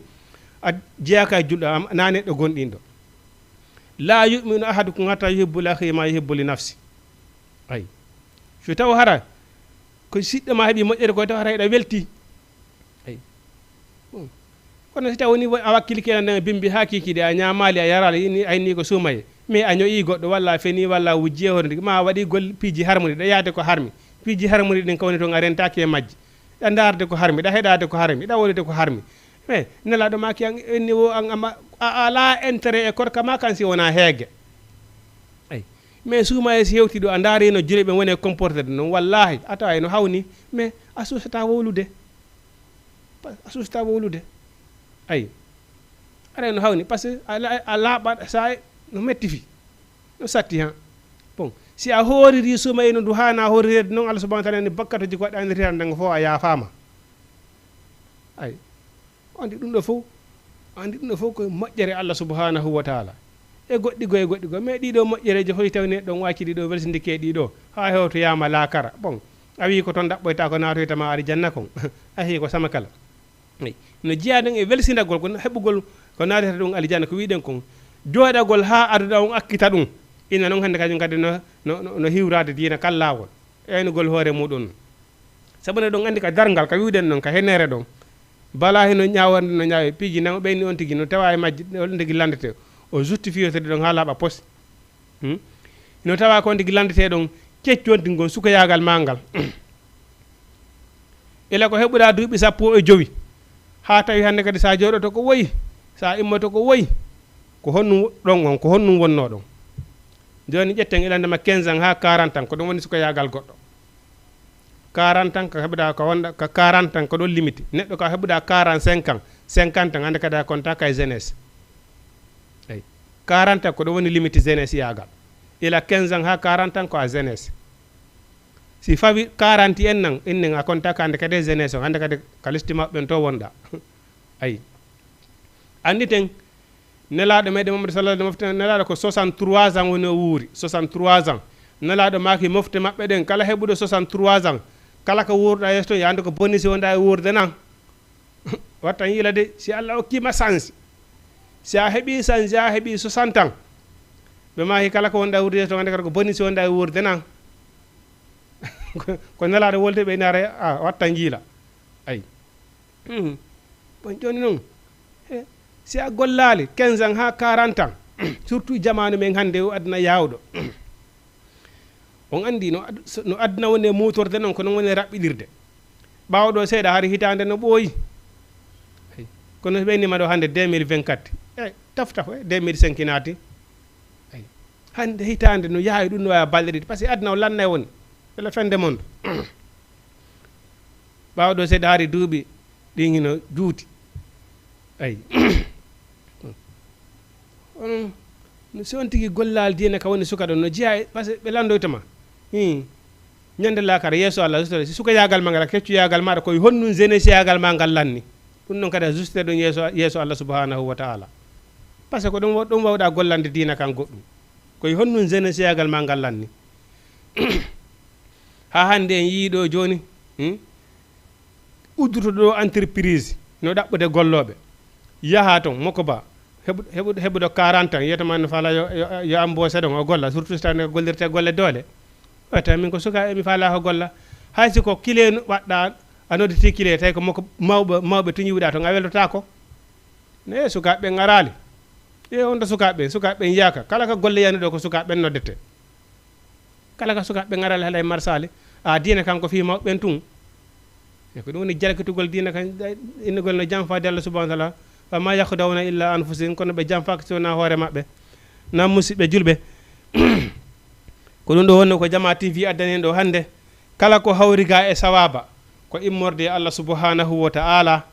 a jeyaka e julɗo na neɗɗo gonɗin ɗo la yuminu ahadukum hatta yuhibbu li akhihi ma yuhibbu li nafsi ay so taw hara ko siɗɗo ma heeɓi moƴƴere ko taw hara yiɗa welti ay kono so taw woni a wakkili kenan bimbi ha kikiɗe a ñamali a yarali ni ayni ko suumaye mais a ñoyi goɗɗo walla a feni walla a wujji e hoore ndi ma waɗi gol piiji harmude ɗa yaade ko harmi piiji harmude ɗin kawni toon a rentaki e majji ɗa darde ko harmi ɗa heɗade ko harmi ɗa wolide ko harmi mais nelaɗo maki enni wo a ala intérêt e korka ma kan si wona heege ay mais suumaye si hewti ɗo a daarino jure ɓe woni e comportede noon wallahi a tawa no hawni mais a susata wowlude ay aɗa no hawni par ce que a laaɓa sa no metti fi no satti han bon si a hooriri sumaye no ndu hana hoorirede noon Allah subhanahu wa ta'ala ni bakkatoji ko waɗanirtan ndengo fof a yafama ay andi ɗum ɗo fof ko moƴƴere Allah subhanahu wa ta'ala e goɗɗi go mais ɗiɗo moƴƴereje hoy tawni ɗon waki ɗiɗo welsindike ɗiɗo ha hewtoyama laakara bon a wi ko toon ɗaɓɓoyta ko natoytama ari janna kon a heewi ko sama kala no jiya ɗen e welsindagol ko heɓugol ko natata ɗum alijanna ko wiɗen kon jooɗagol ha aduɗa on akkita ɗum ina noon hannde kañum kadi no hiwrade diina kal lawol eynugol hoore muɗum sabune ɗon andi ka dargal ka wiwɗen noon ka henere ɗon bala heno ñawande no ñaawi piiji nango ɓeyni on tigui no tawa e majji on tigui landete o justifiyotede ɗon ha laaɓa pos no tawa ko on tigui landete ɗon ceccu on tigui gon sukoyagal ma ngal ila ko heɓuɗa duuɓi 15 ha tawi hannde kadi sa jooɗoto ko woyi sa immoto ko woyi ko honnum ɗon on ko honnum wonno ɗon joni ƴetten ilandema 15 ans ha 40 ans ko ɗum woni sukoyagal goɗɗo 40 ans ko heɓuɗa ko wonɗa ko 40 ans ko ɗon limiti neɗɗo ko heɓuɗa 45 ans 50 ans hannde kadi a konta kay jeunesse eyi 40 ans ko ɗum woni limiti jeunesse yagal ila 15 ans ha 40 ans ko a jeunesse si fawi 40 en nan inni a konta ka hannde kadi e jeunesse o hannde kadi ka listi maɓɓen to wonɗa ayi andi ten nelaɗo meɗen Mamadou sallallahu alaihi wasallam nelaɗo ko 63 ans woni o wuuri 63 ans nelaɗo maki mofte maɓɓe ɗen kala heɓuɗo 63 ans kala ko wuurɗa yesso toon yande ko bonisi wonɗa e wuurde nan wattan yiila de si Allah hokkima sansi si a heeɓi sansi a heeɓi 60 ans ɓe maki kala ko wonɗa e wuurde yesso toon hande kadi ko bonisi wonɗa e wuurde nan ko nelaɗo wolde ɓe nare a wattan yiila ayi bon joni noon si a gollali 15 ans ha 40 ans surtout jamanu men hannde o aduna yawɗo on andi no aduna woni e mutorde noon ko noon woni e raɓɓiɗirde ɓawɗo seeɗa hari hitande no ɓooyi kono ɓeynima ɗo hannde 2024 eyi tafta ko 2005 naati eyi hannde hitande no yaawi ɗum no wawi balɗe ɗiɗi par ce que aduna o lanna e woni ele fende monde ɓawɗo seeɗa hari duuɓi ɗin juuti ayi on si on tigui gollal diine ka woni suka ɗon no jeeya par ce que ɓe landoytoma ñande lakara yesso Allah justode si suka yagal ma ngal a keccu yagal maɗa koye honnum jeunesse yagal ma ngal lanni ɗum noon kadi a justede ɗum yesso Allah subhanahu wa ta'ala par ce que ɗum wawɗa gollande diina kan goɗɗum koye honnum jeunesse yagal ma ngal lanni ha hannde en yiiɗo joni udduto ɗo entreprise no ɗaɓɓude golloɓe yaha toon makko ba heɓuɗo 40 ans yiyatama no faala yo embauché ɗon o golla surtout so tawi gollirte golle doole tawi min ko suka mi faala ko golla haysi ko kile waɗɗa a nodditi kile tawi ko makko mawɓe tuñiwɗa toon a weltotako ne sukaɓe garali onda sukaɓe yiyaka kala ko golle yani ɗo ko sukaɓe noddete kala ko sukaɓe garali haala e marsali a diine kanko fi mawɓen tun e ko ɗum woni jalkitugol diine kan innugol no janfade Allah subhanahu wa ta'ala wa ma yakhdawna illa anfusihim kono ɓe janfaka sowona hoore maɓɓe nan musidɓe julɓe ko ɗum ɗo wonno ko Jama TV addani en ɗo hannde kala ko hawriga e sawaba ko immorde Allah subhanahu wa ta'ala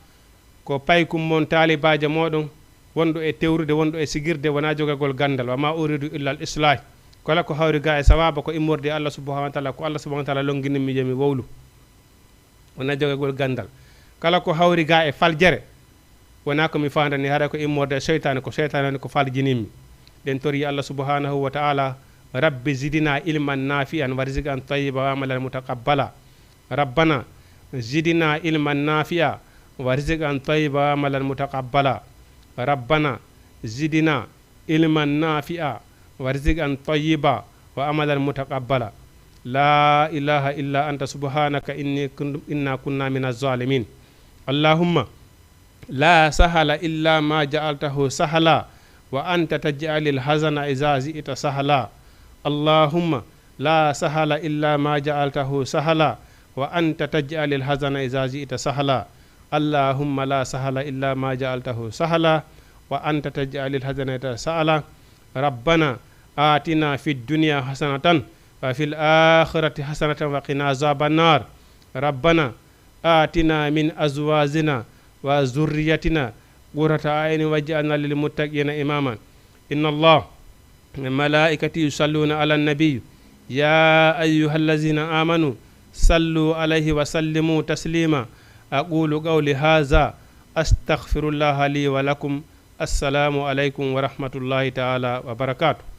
ko paykum mon talibaje moɗon wonɗo e tewrude wonɗo e sigirde wona jogagol gandal wa ma uridu illa al islah kala ko hawri ga e sawaba ko immorde Allah subhanahu wa ta'ala ko Allah subhanahu wa ta'ala longini mi jami wowlu wona jogegol gandal kala ko hawri ga e faljere wona ko mi fandani hara ko immorde shaytan ko faljinimi den tori Allah subhanahu wa ta'ala rabbi zidina ilman nafi'an warziqan tayyiba wa amalan mutaqabbala rabbana zidina ilman nafi'a warziqan tayyiba wa amalan mutaqabbala rabbana zidina ilman nafi'a warziqan tayyiba wa amalan mutaqabbala la ilaha illa anta subhanaka inna kunna minaz zalimin allahumma la sahala illa ma ja'altahu sahala wa anta taj'alul hazana idza zi'ta sahala allahumma la sahala illa ma ja'altahu sahala wa anta taj'alul hazana idza zi'ta sahala allahumma la sahala illa ma ja'altahu sahala wa anta taj'alul hazana idza sahala rabbana atina fid dunya hasanatan wa fil akhirati hasanatan wa qina azaban nar rabbana atina min azwajina wa zurriyatina qurrata a'yunin waj'alna lil muttaqina imaman inna Allah malaikati yusalluna ala nabiy ya ayyuhallazina amanu sallu alayhi wa sallimu taslima aqulu qawli hadha astaghfirullaha li wa lakum assalamu alaykum wa rahmatullahi ta'ala wa barakatuh